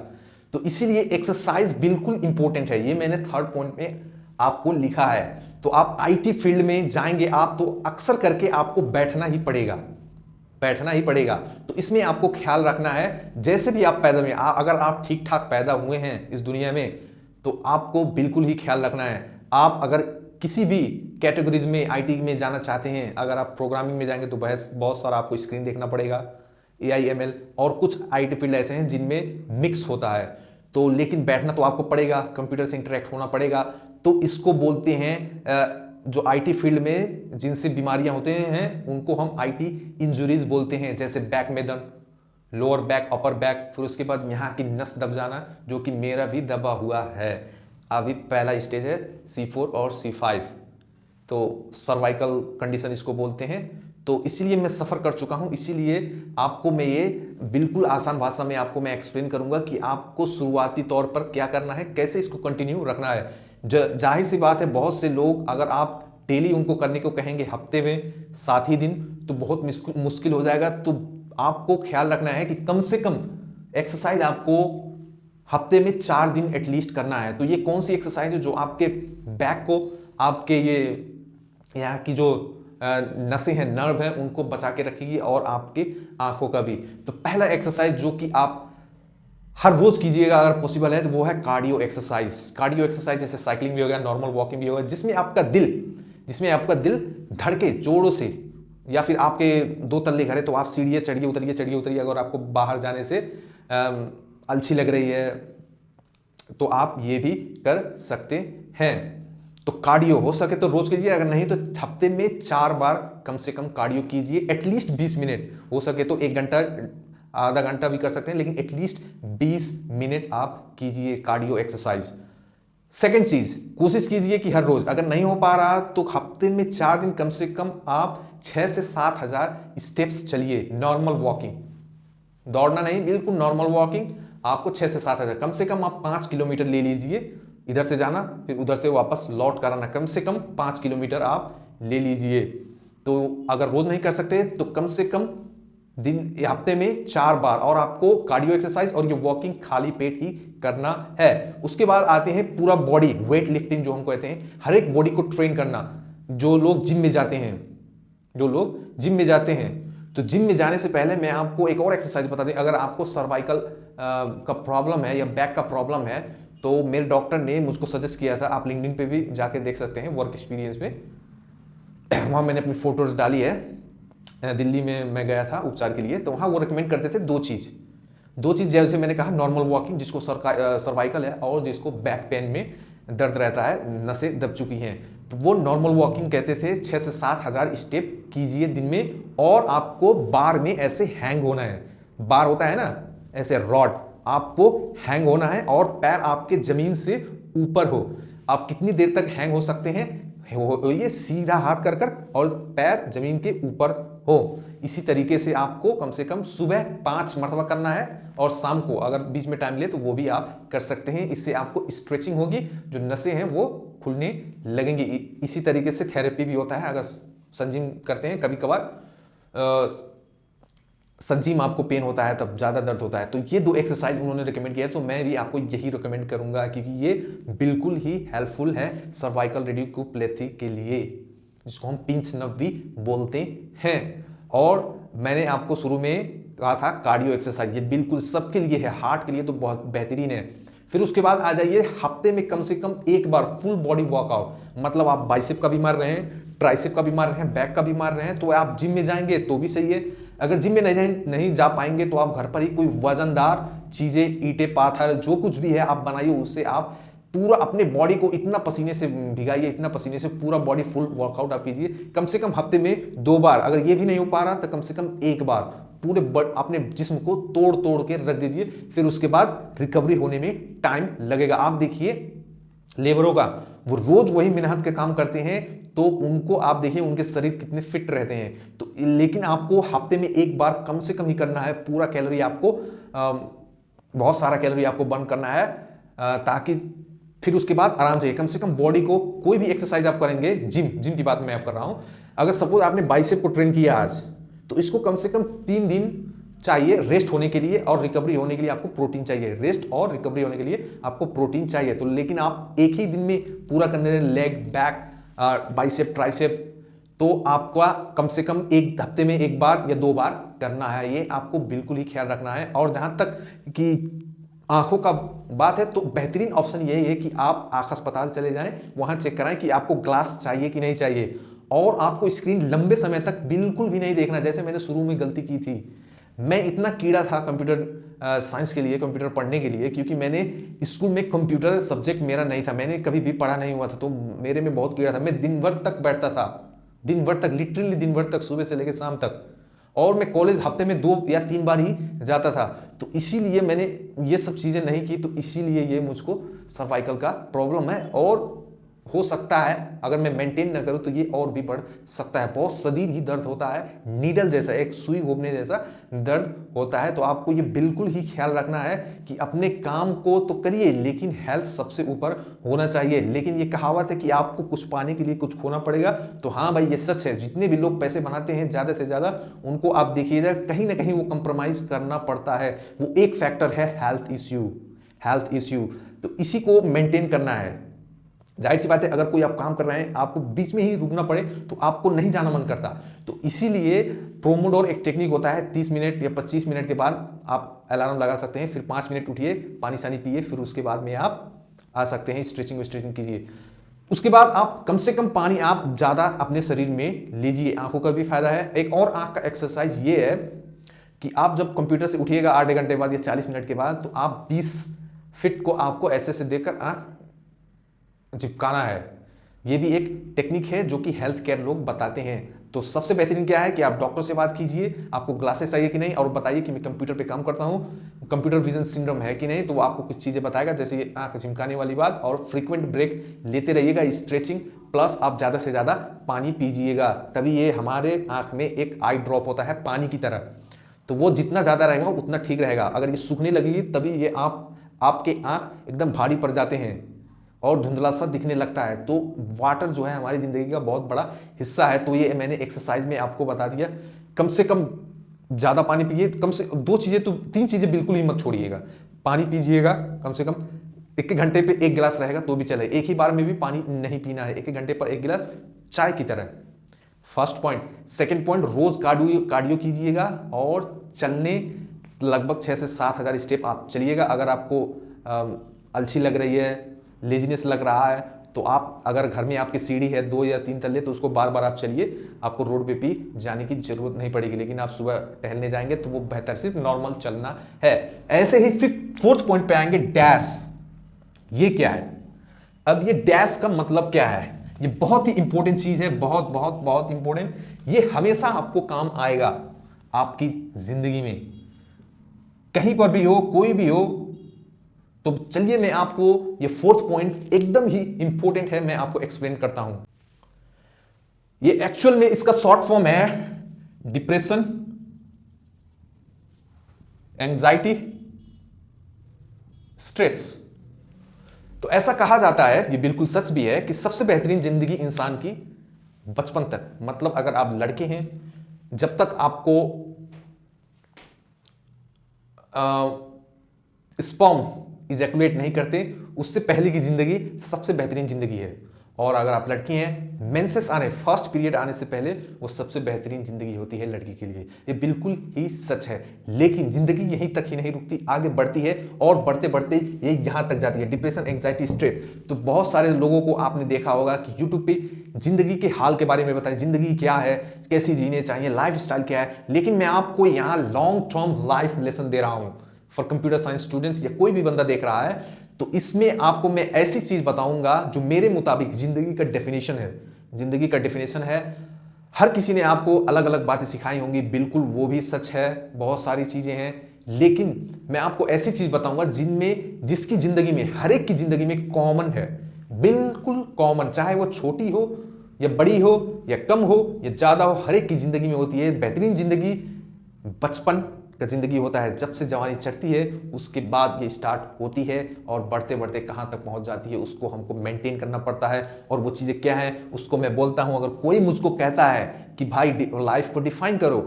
S1: तो इसीलिए एक्सरसाइज बिल्कुल इंपॉर्टेंट है, ये मैंने थर्ड पॉइंट में आपको लिखा है। तो आप आईटी फील्ड में जाएंगे आप, तो अक्सर करके आपको बैठना ही पड़ेगा। तो इसमें आपको ख्याल रखना है, जैसे भी आप पैदा हुए, अगर आप ठीक ठाक पैदा हुए हैं इस दुनिया में, तो आपको बिल्कुल ही ख्याल रखना है। आप अगर किसी भी कैटेगरीज में आईटी में जाना चाहते हैं, अगर आप प्रोग्रामिंग में जाएंगे तो बहुत सारा आपको स्क्रीन देखना पड़ेगा, AI/ML, और कुछ आईटी फील्ड ऐसे हैं जिनमें मिक्स होता है। तो लेकिन बैठना तो आपको पड़ेगा, कंप्यूटर से इंटरेक्ट होना पड़ेगा। तो इसको बोलते हैं, जो आईटी फील्ड में जिनसे बीमारियां होते हैं उनको हम आईटी इंजुरीज बोलते हैं, जैसे बैक में दर्द, लोअर बैक, अपर बैक, फिर उसके बाद यहाँ की नस दब जाना, जो कि मेरा भी दबा हुआ है। अभी पहला स्टेज है C4 और C5, तो सर्वाइकल कंडीशन इसको बोलते हैं। तो इसीलिए मैं सफ़र कर चुका हूं, इसीलिए आपको मैं ये बिल्कुल आसान भाषा में आपको मैं एक्सप्लेन करूंगा कि आपको शुरुआती तौर पर क्या करना है, कैसे इसको कंटिन्यू रखना है। जाहिर सी बात है, बहुत से लोग, अगर आप डेली उनको करने को कहेंगे हफ्ते में 7 ही दिन, तो बहुत मुश्किल हो जाएगा। तो आपको ख्याल रखना है कि कम से कम एक्सरसाइज आपको हफ्ते में 4 दिन एटलीस्ट करना है। तो ये कौन सी एक्सरसाइज है जो आपके बैक को, आपके ये यहाँ की जो नसें हैं, नर्व हैं, उनको बचा के रखेगी, और आपके आंखों का भी। तो पहला एक्सरसाइज जो कि आप हर रोज कीजिएगा अगर पॉसिबल है, तो वो है कार्डियो एक्सरसाइज। कार्डियो एक्सरसाइज जैसे साइकिलिंग भी होगा, नॉर्मल वॉकिंग भी होगा, जिसमें आपका दिल धड़के जोरों से, या फिर आपके 2 तल्ले घर है तो आप सीढ़ियाँ चढ़िए उतरिए। अगर आपको बाहर जाने से अलसी लग रही है तो आप ये भी कर सकते हैं। तो कार्डियो हो सके तो रोज कीजिए, अगर नहीं तो हफ्ते में 4 बार कम से कम कार्डियो कीजिए, एटलीस्ट 20 मिनट, हो सके तो 1 घंटा, आधा घंटा भी कर सकते हैं, लेकिन एटलीस्ट 20 मिनट आप कीजिए कार्डियो एक्सरसाइज। सेकेंड चीज, कोशिश कीजिए कि हर रोज, अगर नहीं हो पा रहा तो हफ्ते में 4 दिन कम से कम आप 6 से 7 हजार स्टेप्स चलिए, नॉर्मल वॉकिंग, दौड़ना नहीं, बिल्कुल नॉर्मल वॉकिंग। आपको 6 से 7 हजार, कम से कम आप 5 किलोमीटर ले लीजिए, इधर से जाना फिर उधर से वापस लौट कर आना, कम से कम 5 किलोमीटर आप ले लीजिए। तो अगर रोज नहीं कर सकते तो कम से कम हफ्ते में 4 बार, और आपको कार्डियो एक्सरसाइज और ये वॉकिंग खाली पेट ही करना है। उसके बाद आते हैं पूरा बॉडी वेट लिफ्टिंग, जो हम कहते हैं हर एक बॉडी को ट्रेन करना। जो लोग जिम में जाते हैं, तो जिम में जाने से पहले मैं आपको एक और एक्सरसाइज बता दें। अगर आपको सर्वाइकल का प्रॉब्लम है या बैक का प्रॉब्लम है, तो मेरे डॉक्टर ने मुझको सजेस्ट किया था, आप लिंक्डइन पे भी जाके देख सकते हैं, वर्क एक्सपीरियंस में, वहाँ मैंने अपनी फोटोज डाली है। दिल्ली में मैं गया था उपचार के लिए, तो वहाँ वो रिकमेंड करते थे दो चीज़, जैसे मैंने कहा नॉर्मल वॉकिंग, जिसको सर्वाइकल है और जिसको बैक पेन में दर्द रहता है, नसें दब चुकी हैं, तो वो नॉर्मल वॉकिंग कहते थे। 6 से 7 हजार स्टेप कीजिए दिन में, और आपको बार में ऐसे हैंग होना है, बार होता है ना ऐसे रॉड, आपको हैंग होना है और पैर आपके जमीन से ऊपर हो। आप कितनी देर तक हैंग हो सकते हैं, ये सीधा हाथ कर और पैर जमीन के ऊपर हो। इसी तरीके से आपको कम से कम सुबह 5 मरतबा करना है, और शाम को अगर बीच में टाइम ले तो वो भी आप कर सकते हैं। इससे आपको स्ट्रेचिंग होगी, जो नसें हैं वो खुलने लगेंगी। इसी तरीके से थेरेपी भी होता है, अगर संजिम करते हैं कभी कभार, संजीम आपको पेन होता है तब ज़्यादा दर्द होता है। तो ये 2 एक्सरसाइज उन्होंने रिकमेंड किया है, तो मैं भी आपको यही रिकमेंड करूंगा, क्योंकि ये बिल्कुल ही हेल्पफुल है सर्वाइकल रेडिकुलोपैथी के लिए, जिसको हम पिंच नर्व भी बोलते हैं। और मैंने आपको शुरू में कहा था कार्डियो एक्सरसाइज, ये बिल्कुल सबके लिए है, हार्ट के लिए तो बहुत बेहतरीन है। फिर उसके बाद आ जाइए हफ्ते में कम से कम एक बार फुल बॉडी वर्कआउट, मतलब आप बाइसेप का भी मार रहे हैं, ट्राइसेप का भी मार रहे हैं, बैक का भी मार रहे हैं, तो आप जिम में जाएंगे तो भी सही है। अगर जिम में नहीं जा पाएंगे तो आप घर पर ही कोई वजनदार चीजें, ईंटें, पाथर, जो कुछ भी है आप बनाइए, उससे आप पूरा अपने बॉडी को इतना पसीने से भिगाइए, इतना पसीने से पूरा बॉडी फुल वर्कआउट आप कीजिए, कम से कम हफ्ते में 2 बार। अगर ये भी नहीं हो पा रहा तो कम से कम 1 बार पूरे अपने जिस्म को तोड़ तोड़ के रख दीजिए। फिर उसके बाद रिकवरी होने में टाइम लगेगा। आप देखिए लेबरों का, वो रोज वही मेहनत के काम करते हैं, तो उनको आप देखिए उनके शरीर कितने फिट रहते हैं। तो लेकिन आपको हफ्ते में 1 बार कम से कम ही करना है, पूरा कैलोरी आपको बहुत सारा कैलोरी आपको बर्न करना है, ताकि फिर उसके बाद आराम से कम बॉडी को कोई भी एक्सरसाइज आप करेंगे, जिम की बात मैं आप कर रहा हूं। अगर सपोज आपने बाइसेप को ट्रेन किया आज, तो इसको कम से कम 3 दिन चाहिए रेस्ट होने के लिए और रिकवरी होने के लिए आपको प्रोटीन चाहिए। रेस्ट और रिकवरी होने के लिए आपको प्रोटीन चाहिए। तो लेकिन आप एक ही दिन में पूरा करने लेग, बैक, बाइसेप, ट्राइसेप, तो आपका कम से कम एक हफ्ते में 1 बार या 2 बार करना है। ये आपको बिल्कुल ही ख्याल रखना है। और जहां तक कि आंखों का बात है, तो बेहतरीन ऑप्शन यही है कि आप आंख अस्पताल चले जाएं, वहां चेक कराएं कि आपको ग्लास चाहिए कि नहीं चाहिए। और आपको स्क्रीन लंबे समय तक बिल्कुल भी नहीं देखना, जैसे मैंने शुरू में गलती की थी। मैं इतना कीड़ा था कंप्यूटर साइंस के लिए, कंप्यूटर पढ़ने के लिए, क्योंकि मैंने स्कूल में कंप्यूटर सब्जेक्ट मेरा नहीं था, मैंने कभी भी पढ़ा नहीं हुआ था, तो मेरे में बहुत कीड़ा था। मैं दिन भर तक बैठता था, दिन भर तक, लिटरली दिन भर तक, सुबह से लेकर शाम तक। और मैं कॉलेज हफ्ते में 2 या 3 बार ही जाता था। तो इसीलिए मैंने ये सब चीज़ें नहीं की, तो इसीलिए ये मुझको सर्वाइकल का प्रॉब्लम है। और हो सकता है अगर मैं मेंटेन ना करूं तो ये और भी बढ़ सकता है। बहुत शदीद ही दर्द होता है, नीडल जैसा, एक सुई घोंपने जैसा दर्द होता है। तो आपको ये बिल्कुल ही ख्याल रखना है कि अपने काम को तो करिए, लेकिन हेल्थ सबसे ऊपर होना चाहिए। लेकिन ये कहावत है कि आपको कुछ पाने के लिए कुछ खोना पड़ेगा, तो हाँ भाई ये सच है। जितने भी लोग पैसे बनाते हैं ज़्यादा से ज़्यादा, उनको आप देखिएगा कहीं ना कहीं वो कंप्रोमाइज करना पड़ता है। वो एक फैक्टर है हेल्थ इश्यू। तो इसी को मेंटेन करना है। जाहिर सी बात है, अगर कोई आप काम कर रहे हैं, आपको बीच में ही रुकना पड़े तो आपको नहीं जाना मन करता। तो इसीलिए प्रोमोडोर एक टेक्निक होता है, 30 मिनट या 25 मिनट के बाद आप अलार्म लगा सकते हैं, फिर 5 मिनट उठिए, पानी सानी पिए, फिर उसके बाद में आप आ सकते हैं, स्ट्रेचिंग कीजिए। उसके बाद आप कम से कम पानी आप ज़्यादा अपने शरीर में लीजिए, आंखों का भी फायदा है। एक और आंख का एक्सरसाइज ये है कि आप जब कंप्यूटर से उठिएगा आधे घंटे बाद या 40 मिनट के बाद, तो आप 20 फीट को आपको ऐसे देखकर आंख चिपकाना है। ये भी एक टेक्निक है जो कि हेल्थ केयर लोग बताते हैं। तो सबसे बेहतरीन क्या है कि आप डॉक्टर से बात कीजिए, आपको ग्लासेस चाहिए कि नहीं, और बताइए कि मैं कंप्यूटर पे काम करता हूँ, कंप्यूटर विजन सिंड्रोम है कि नहीं, तो वो आपको कुछ चीज़ें बताएगा, जैसे आंख झिमकाने वाली बात। और फ्रीक्वेंट ब्रेक लेते रहिएगा, स्ट्रेचिंग, प्लस आप ज़्यादा से ज़्यादा पानी पीजिएगा। तभी ये हमारे आँख में एक आई ड्रॉप होता है पानी की तरह, तो वो जितना ज़्यादा रहेगा उतना ठीक रहेगा। अगर ये सूखने लगेगी तभी ये आपके आँख एकदम भारी पड़ जाते हैं और धुंधला सा दिखने लगता है। तो वाटर जो है हमारी ज़िंदगी का बहुत बड़ा हिस्सा है। तो ये मैंने एक्सरसाइज में आपको बता दिया। कम से कम ज़्यादा पानी पिए, कम से 2 चीज़ें तो 3 चीज़ें बिल्कुल ही मत छोड़िएगा। पानी पीजिएगा, कम से कम 1 घंटे पे 1 गिलास रहेगा तो भी चले, एक ही बार में भी पानी नहीं पीना है, 1 घंटे पर 1 गिलास, चाय की तरह। First point. सेकेंड पॉइंट, रोज कार्डियो कीजिएगा और चलने लगभग 6 से 7 हज़ार स्टेप आप चलिएगा। अगर आपको अलसी लग रही है, लेजीनेस लग रहा है, तो आप अगर घर में आपकी सीढ़ी है 2 या 3 तल्ले, तो उसको बार बार आप चलिए, आपको रोड पे भी जाने की जरूरत नहीं पड़ेगी। लेकिन आप सुबह टहलने जाएंगे तो वो बेहतर सिर्फ नॉर्मल चलना है। ऐसे ही 4th पॉइंट पे आएंगे, डैश। ये क्या है? अब ये डैश का मतलब क्या है? ये बहुत ही इंपॉर्टेंट चीज है, बहुत बहुत बहुत इंपॉर्टेंट। ये हमेशा आपको काम आएगा आपकी जिंदगी में, कहीं पर भी हो, कोई भी हो। तो चलिए मैं आपको ये 4th पॉइंट एकदम ही इंपॉर्टेंट है, मैं आपको एक्सप्लेन करता हूं। ये एक्चुअल में इसका शॉर्ट फॉर्म है डिप्रेशन, एंजाइटी, स्ट्रेस। तो ऐसा कहा जाता है, ये बिल्कुल सच भी है, कि सबसे बेहतरीन जिंदगी इंसान की बचपन तक, मतलब अगर आप लड़के हैं, जब तक आपको स्पर्म इजैकुलेट नहीं करते, उससे पहले की जिंदगी सबसे बेहतरीन जिंदगी है। और अगर आप लड़की हैं, मेंसेस आने, फर्स्ट पीरियड आने से पहले वो सबसे बेहतरीन जिंदगी होती है लड़की के लिए। ये बिल्कुल ही सच है। लेकिन जिंदगी यहीं तक ही नहीं रुकती, आगे बढ़ती है और बढ़ते बढ़ते ये यहाँ तक जाती है, डिप्रेशन, एंग्जाइटी, स्ट्रेस। तो बहुत सारे लोगों को आपने देखा होगा कि यूट्यूब पे जिंदगी के हाल के बारे में बताएं, जिंदगी क्या है, कैसी जीने चाहिए, लाइफ स्टाइल क्या है। लेकिन मैं आपको यहाँ लॉन्ग टर्म लाइफ लेसन दे रहा हूँ फॉर कंप्यूटर साइंस स्टूडेंट्स, या कोई भी बंदा देख रहा है तो इसमें आपको मैं ऐसी चीज बताऊंगा जो मेरे मुताबिक जिंदगी का डेफिनेशन है। जिंदगी का डेफिनेशन है। हर किसी ने आपको अलग अलग बातें सिखाई होंगी, बिल्कुल वो भी सच है, बहुत सारी चीजें हैं। लेकिन मैं आपको ऐसी चीज बताऊंगा जिनमें, जिसकी जिंदगी में, हर एक की जिंदगी में कॉमन है, बिल्कुल कॉमन, चाहे वो छोटी हो या बड़ी हो या कम हो या ज्यादा हो, हर एक की जिंदगी में होती है। बेहतरीन जिंदगी बचपन का जिंदगी होता है, जब से जवानी चढ़ती है उसके बाद ये स्टार्ट होती है और बढ़ते बढ़ते कहाँ तक पहुंच जाती है उसको हमको मेंटेन करना पड़ता है। और वो चीज़ें क्या है उसको मैं बोलता हूं। अगर कोई मुझको कहता है कि भाई लाइफ को डिफाइन करो,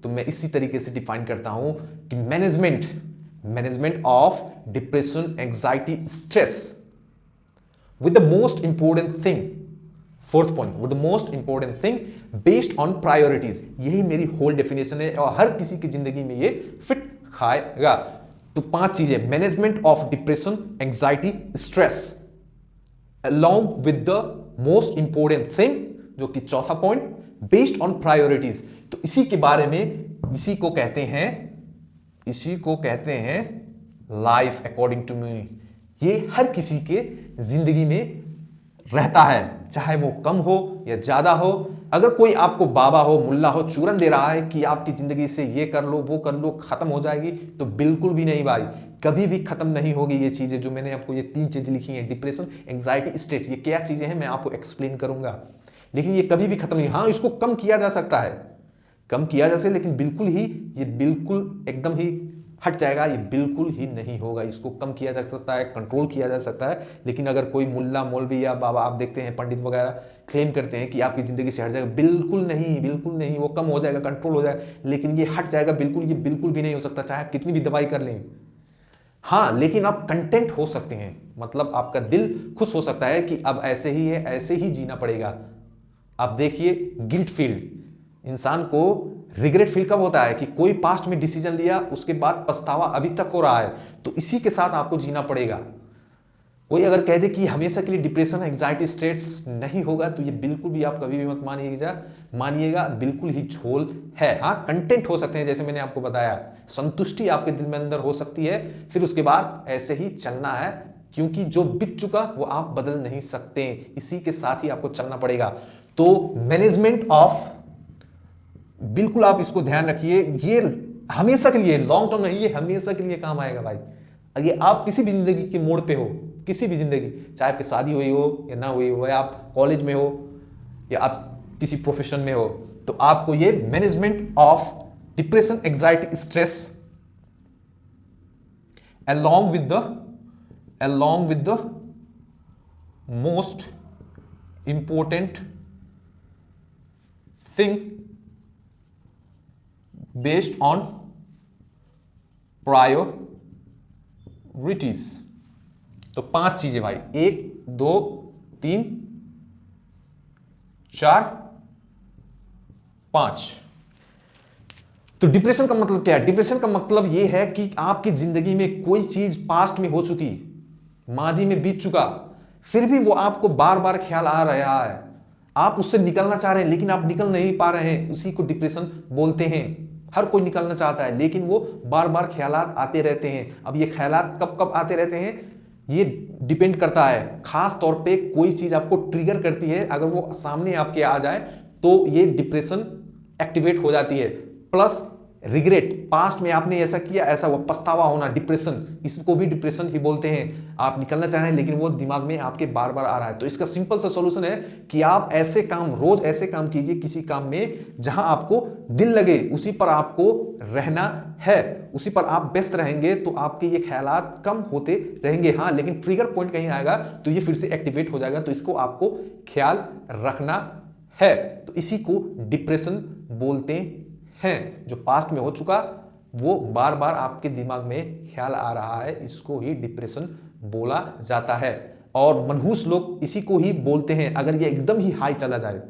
S1: तो मैं इसी तरीके से डिफाइन करता हूं कि management of depression, anxiety, stress with the most important thing, fourth point, with the most important thing based on priorities। यही मेरी होल डेफिनेशन है और हर किसी की जिंदगी में ये फिट खाएगा। तो 5 चीजें, management of depression, anxiety, stress, along with the most important thing, जो कि चौथा पॉइंट, बेस्ड ऑन प्रायोरिटीज। तो इसी के बारे में, इसी को कहते हैं लाइफ अकॉर्डिंग टू मी। ये हर किसी के जिंदगी में रहता है, चाहे वो कम हो या ज्यादा हो। अगर कोई आपको बाबा हो, मुल्ला हो, चूरन दे रहा है कि आपकी जिंदगी से ये कर लो, वो कर लो, खत्म हो जाएगी, तो बिल्कुल भी नहीं भाई, कभी भी खत्म नहीं होगी। ये चीजें जो मैंने आपको ये 3 चीजें लिखी हैं, डिप्रेशन, एंग्जाइटी, स्ट्रेस, ये क्या चीजें हैं मैं आपको एक्सप्लेन करूंगा। लेकिन ये कभी भी खत्म नहीं। हाँ, इसको कम किया जा सकता है, कम किया जा सकता है, लेकिन बिल्कुल ही, ये बिल्कुल एकदम ही हट जाएगा, ये बिल्कुल ही नहीं होगा। इसको कम किया जा सकता है, कंट्रोल किया जा सकता है। लेकिन अगर कोई मुल्ला, मौलवी या बाबा, आप देखते हैं पंडित वगैरह क्लेम करते हैं कि आपकी जिंदगी से हट जाएगा, बिल्कुल नहीं, बिल्कुल नहीं। वो कम हो जाएगा, कंट्रोल हो जाएगा, लेकिन ये हट जाएगा बिल्कुल, ये बिल्कुल भी नहीं हो सकता, चाहे आप कितनी भी दवाई कर लें। हाँ, लेकिन आप कंटेंट हो सकते हैं, मतलब आपका दिल खुश हो सकता है कि अब ऐसे ही है, ऐसे ही जीना पड़ेगा। आप देखिए गिल्ट फील, इंसान को रिग्रेट फील कब होता है कि कोई पास्ट में डिसीजन लिया, उसके बाद पछतावा अभी तक हो रहा है, तो इसी के साथ आपको जीना पड़ेगा। कोई अगर कह दे कि हमेशा के लिए डिप्रेशन, एंग्जाइटी, स्ट्रेस नहीं होगा, तो ये बिल्कुल भी आप कभी भी मत मानिएगा, बिल्कुल ही झोल है। हाँ, कंटेंट हो सकते हैं, जैसे मैंने आपको बताया, संतुष्टि आपके दिल में अंदर हो सकती है, फिर उसके बाद ऐसे ही चलना है, क्योंकि जो बीत चुका वो आप बदल नहीं सकते, इसी के साथ ही आपको चलना पड़ेगा। तो मैनेजमेंट ऑफ, बिल्कुल आप इसको ध्यान रखिए, ये हमेशा के लिए, लॉन्ग टर्म नहीं, ये हमेशा के लिए काम आएगा भाई। ये आप किसी भी जिंदगी के मोड़ पे हो, किसी भी जिंदगी, चाहे आपकी शादी हुई हो या ना हुई हो, या आप कॉलेज में हो या आप किसी प्रोफेशन में हो, तो आपको ये management of depression, anxiety, stress along with the most important thing based on priorities। तो 5 चीजें भाई, 1 2 3 4 5। तो डिप्रेशन का मतलब क्या है? डिप्रेशन का मतलब यह है कि आपकी जिंदगी में कोई चीज पास्ट में हो चुकी, माजी में बीत चुका, फिर भी वो आपको बार बार ख्याल आ रहा है, आप उससे निकलना चाह रहे हैं लेकिन आप निकल नहीं पा रहे हैं, उसी को डिप्रेशन बोलते हैं। हर कोई निकलना चाहता है, लेकिन वो बार बार ख्यालात आते रहते हैं। अब ये ख्यालात कब कब आते रहते हैं, ये डिपेंड करता है, खास तौर पे कोई चीज आपको ट्रिगर करती है, अगर वो सामने आपके आ जाए तो ये डिप्रेशन एक्टिवेट हो जाती है। प्लस रिग्रेट, पास्ट में आपने ऐसा किया, ऐसा हुआ, पछतावा होना, डिप्रेशन, इसको भी डिप्रेशन ही बोलते हैं। आप निकलना चाह रहे हैं लेकिन वो दिमाग में आपके बार बार आ रहा है। तो इसका सिंपल सा सॉल्यूशन है कि आप ऐसे काम, रोज ऐसे काम कीजिए, किसी काम में जहां आपको दिल लगे, उसी पर आपको रहना है, उसी पर आप व्यस्त रहेंगे तो आपके ये ख्यालात कम होते रहेंगे। हाँ, लेकिन ट्रिगर पॉइंट कहीं आएगा तो ये फिर से एक्टिवेट हो जाएगा, तो इसको आपको ख्याल रखना है। तो इसी को डिप्रेशन बोलते हैं। जो पास्ट में हो चुका वो बार बार आपके दिमाग में ख्याल आ रहा है, इसको ही डिप्रेशन बोला जाता है। और मनहूस लोग इसी को ही बोलते हैं। अगर ये एकदम ही हाई चला जाए,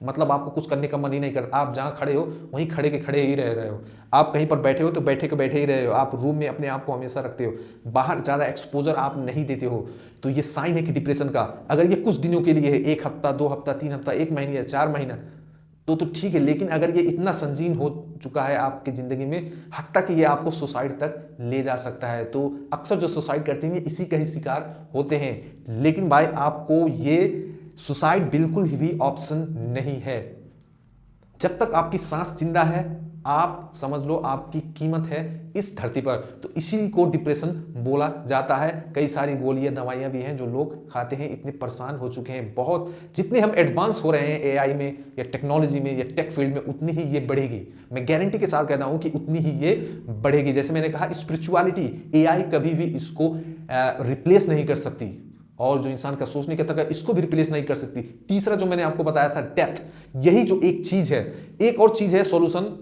S1: मतलब आपको कुछ करने का मन ही नहीं करता, आप जहाँ खड़े हो वहीं खड़े के खड़े ही रह रहे हो, आप कहीं पर बैठे हो तो बैठे के बैठे ही रहे हो, आप रूम में अपने आप को हमेशा रखते हो, बाहर ज़्यादा एक्सपोजर आप नहीं देते हो, तो ये साइन है कि डिप्रेशन का। अगर ये कुछ दिनों के लिए है, 1 हफ्ता 2 हफ्ता 3 हफ्ता 1 महीने या 4 महीना, तो ठीक है। लेकिन अगर ये इतना संगीन हो चुका है आपकी ज़िंदगी में, हद तक ये आपको सुसाइड तक ले जा सकता है, तो अक्सर जो सुसाइड करते हैं इसी का ही शिकार होते हैं। लेकिन भाई आपको ये सुसाइड बिल्कुल भी ऑप्शन नहीं है। जब तक आपकी सांस जिंदा है, आप समझ लो आपकी कीमत है इस धरती पर। तो इसी को डिप्रेशन बोला जाता है। कई सारी गोलियां दवाइयां भी हैं जो लोग खाते हैं, इतने परेशान हो चुके हैं। बहुत जितने हम एडवांस हो रहे हैं एआई में या टेक्नोलॉजी में या टेक फील्ड में, उतनी ही ये बढ़ेगी। मैं गारंटी के साथ कहता हूं कि उतनी ही ये बढ़ेगी। जैसे मैंने कहा, स्पिरिचुअलिटी, एआई कभी भी इसको रिप्लेस नहीं कर सकती, और जो इंसान का सोचने का तरीका इसको भी रिप्लेस नहीं कर सकती। तीसरा जो मैंने आपको बताया था, डेथ, यही जो एक चीज है। एक और चीज है सॉल्यूशन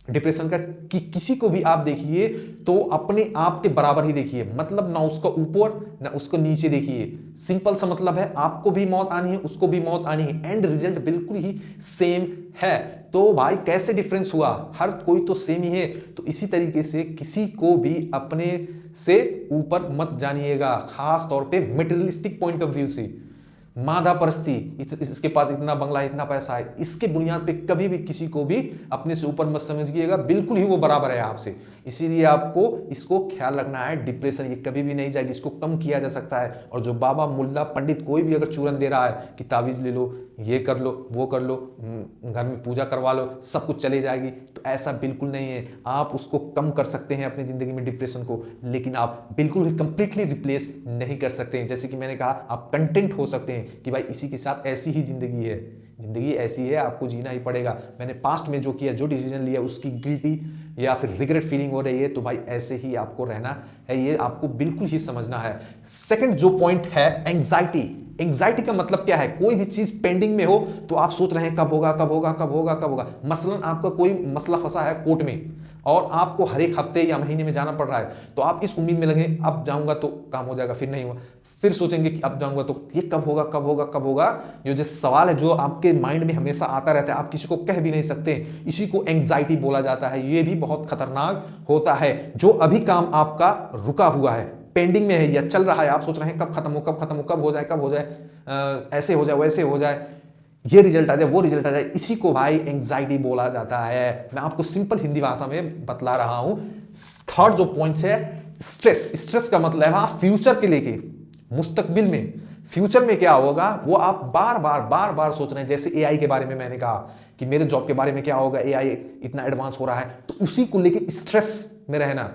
S1: डिप्रेशन का, कि किसी को भी आप देखिए तो अपने आप के बराबर ही देखिए, मतलब ना उसका ऊपर ना उसको नीचे देखिए। सिंपल सा मतलब है, आपको भी मौत आनी है, उसको भी मौत आनी है, एंड रिजल्ट बिल्कुल ही सेम है। तो भाई कैसे डिफरेंस हुआ, हर कोई तो सेम ही है। तो इसी तरीके से किसी को भी अपने से ऊपर मत जानिएगा, खास तौर पे मटेरियलिस्टिक पॉइंट ऑफ व्यू से। माधा परस्ती, इसके पास इतना बंगला है, इतना पैसा है, इसके बुनियाद पे कभी भी किसी को भी अपने से ऊपर मत समझिएगा, बिल्कुल ही वो बराबर है आपसे। इसीलिए आपको इसको ख्याल रखना है, डिप्रेशन ये कभी भी नहीं जाएगी, इसको कम किया जा सकता है। और जो बाबा, मुल्ला, पंडित कोई भी अगर चूरन दे रहा है कि तावीज ले लो, ये कर लो, वो कर लो, घर में पूजा करवा लो, सब कुछ चले जाएगी, तो ऐसा बिल्कुल नहीं है। आप उसको कम कर सकते हैं अपनी जिंदगी में डिप्रेशन को, लेकिन आप बिल्कुल ही कंप्लीटली रिप्लेस नहीं कर सकते हैं। जैसे कि मैंने कहा, आप कंटेंट हो सकते हैं कि भाई इसी के साथ ऐसी ही जिंदगी है, जिंदगी ऐसी है, आपको जीना ही पड़ेगा। मैंने पास्ट में जो किया, जो डिसीजन लिया, उसकी गिल्टी या फिर रिग्रेट फीलिंग हो रही है, तो भाई ऐसे ही आपको रहना है, ये आपको बिल्कुल ही समझना है। सेकंड जो पॉइंट है, एंग्जाइटी। एंग्जाइटी का मतलब क्या है, कोई भी चीज पेंडिंग में हो तो आप सोच रहे हैं कब होगा कब होगा कब होगा कब होगा। मसलन आपका कोई मसला फंसा है कोर्ट में और आपको हर एक हफ्ते या महीने में जाना पड़ रहा है, तो आप इस उम्मीद में लगे अब जाऊंगा तो काम हो जाएगा, फिर नहीं हुआ, फिर सोचेंगे कि अब जाऊंगा तो ये कब होगा कब होगा कब होगा। ये जो सवाल है जो आपके माइंड में हमेशा आता रहता है, आप किसी को कह भी नहीं सकते, इसी को एंग्जाइटी बोला जाता है। ये भी बहुत खतरनाक होता है। जो अभी काम आपका रुका हुआ है, पेंडिंग में है या चल रहा है, आप सोच रहे हैं कब खत्म हो कब खत्म हो, कब हो जाए कब हो जाए, ऐसे हो जाए वैसे हो जाए, ये रिजल्ट आ जाए वो रिजल्ट आ जाए, इसी को भाई एंग्जाइटी बोला जाता है। मैं आपको सिंपल हिंदी भाषा में बतला रहा हूं। थर्ड जो पॉइंट है, स्ट्रेस। स्ट्रेस का मतलब है फ्यूचर के लेके, मुस्तकबिल में, फ्यूचर में क्या होगा वो आप बार बार सोच रहे हैं। जैसे एआई के बारे में मैंने कहा कि मेरे जॉब के बारे में क्या होगा, एआई इतना एडवांस हो रहा है, तो उसी को लेके स्ट्रेस में रहना।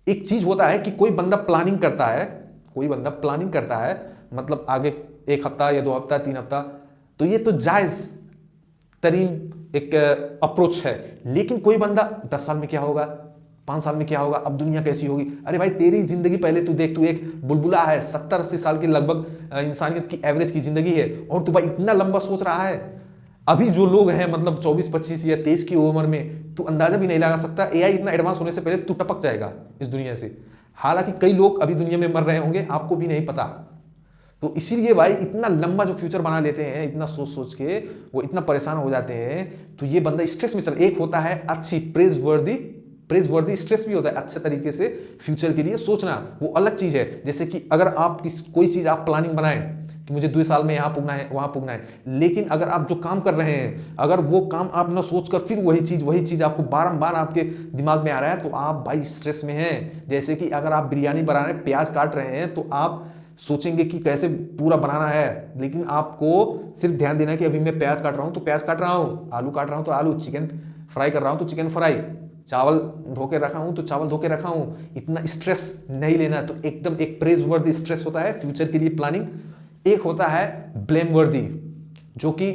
S1: एक चीज होता है कि कोई बंदा प्लानिंग करता है, कोई बंदा प्लानिंग करता है, मतलब आगे 1 हफ्ता या 2 हफ्ता 3 हफ्ता, तो ये तो जायज तरीन एक अप्रोच है। लेकिन कोई बंदा 10 साल में क्या होगा, 5 साल में क्या होगा, अब दुनिया कैसी होगी, अरे भाई तेरी जिंदगी पहले तू देख, तू एक बुलबुला है, 70-80 साल की लगभग इंसानियत की एवरेज की जिंदगी है, और तू भाई इतना लंबा सोच रहा है। अभी जो लोग हैं मतलब 24-25 या 23 की उम्र में, तू अंदाजा भी नहीं लगा सकता, एआई इतना एडवांस होने से पहले तू टपक जाएगा इस दुनिया से। हालांकि कई लोग अभी दुनिया में मर रहे होंगे, आपको भी नहीं पता। तो इसीलिए भाई इतना लंबा जो फ्यूचर बना लेते हैं, इतना सोच सोच के वो इतना परेशान हो जाते हैं, तो ये बंदा स्ट्रेस में चल। एक होता है अच्छी प्रेजवर्दी स्ट्रेस भी होता है, अच्छे तरीके से फ्यूचर के लिए सोचना, वो अलग चीज है। जैसे कि अगर आप कोई चीज आप प्लानिंग बनाएं कि मुझे 2 साल में यहाँ पुगना है वहां पुगना है, लेकिन अगर आप जो काम कर रहे हैं, अगर वो काम आप ना सोचकर फिर वही चीज आपको बारंबार आपके दिमाग में आ रहा है, तो आप भाई स्ट्रेस में हैं। जैसे कि अगर आप बिरयानी बना रहे हैं, प्याज काट रहे हैं, तो आप सोचेंगे कि कैसे पूरा बनाना है, लेकिन आपको सिर्फ ध्यान देना है कि अभी मैं प्याज काट रहा हूं तो प्याज काट रहा हूं, आलू काट रहा हूं तो आलू, चिकन फ्राई कर रहा हूं तो चिकन फ्राई, चावल धो के रखा हूं तो चावल धो के रखा हूं। इतना स्ट्रेस नहीं लेना। तो एकदम एक प्रेजवर्दी स्ट्रेस होता है फ्यूचर के लिए प्लानिंग। एक होता है ब्लेम वर्दी, जो कि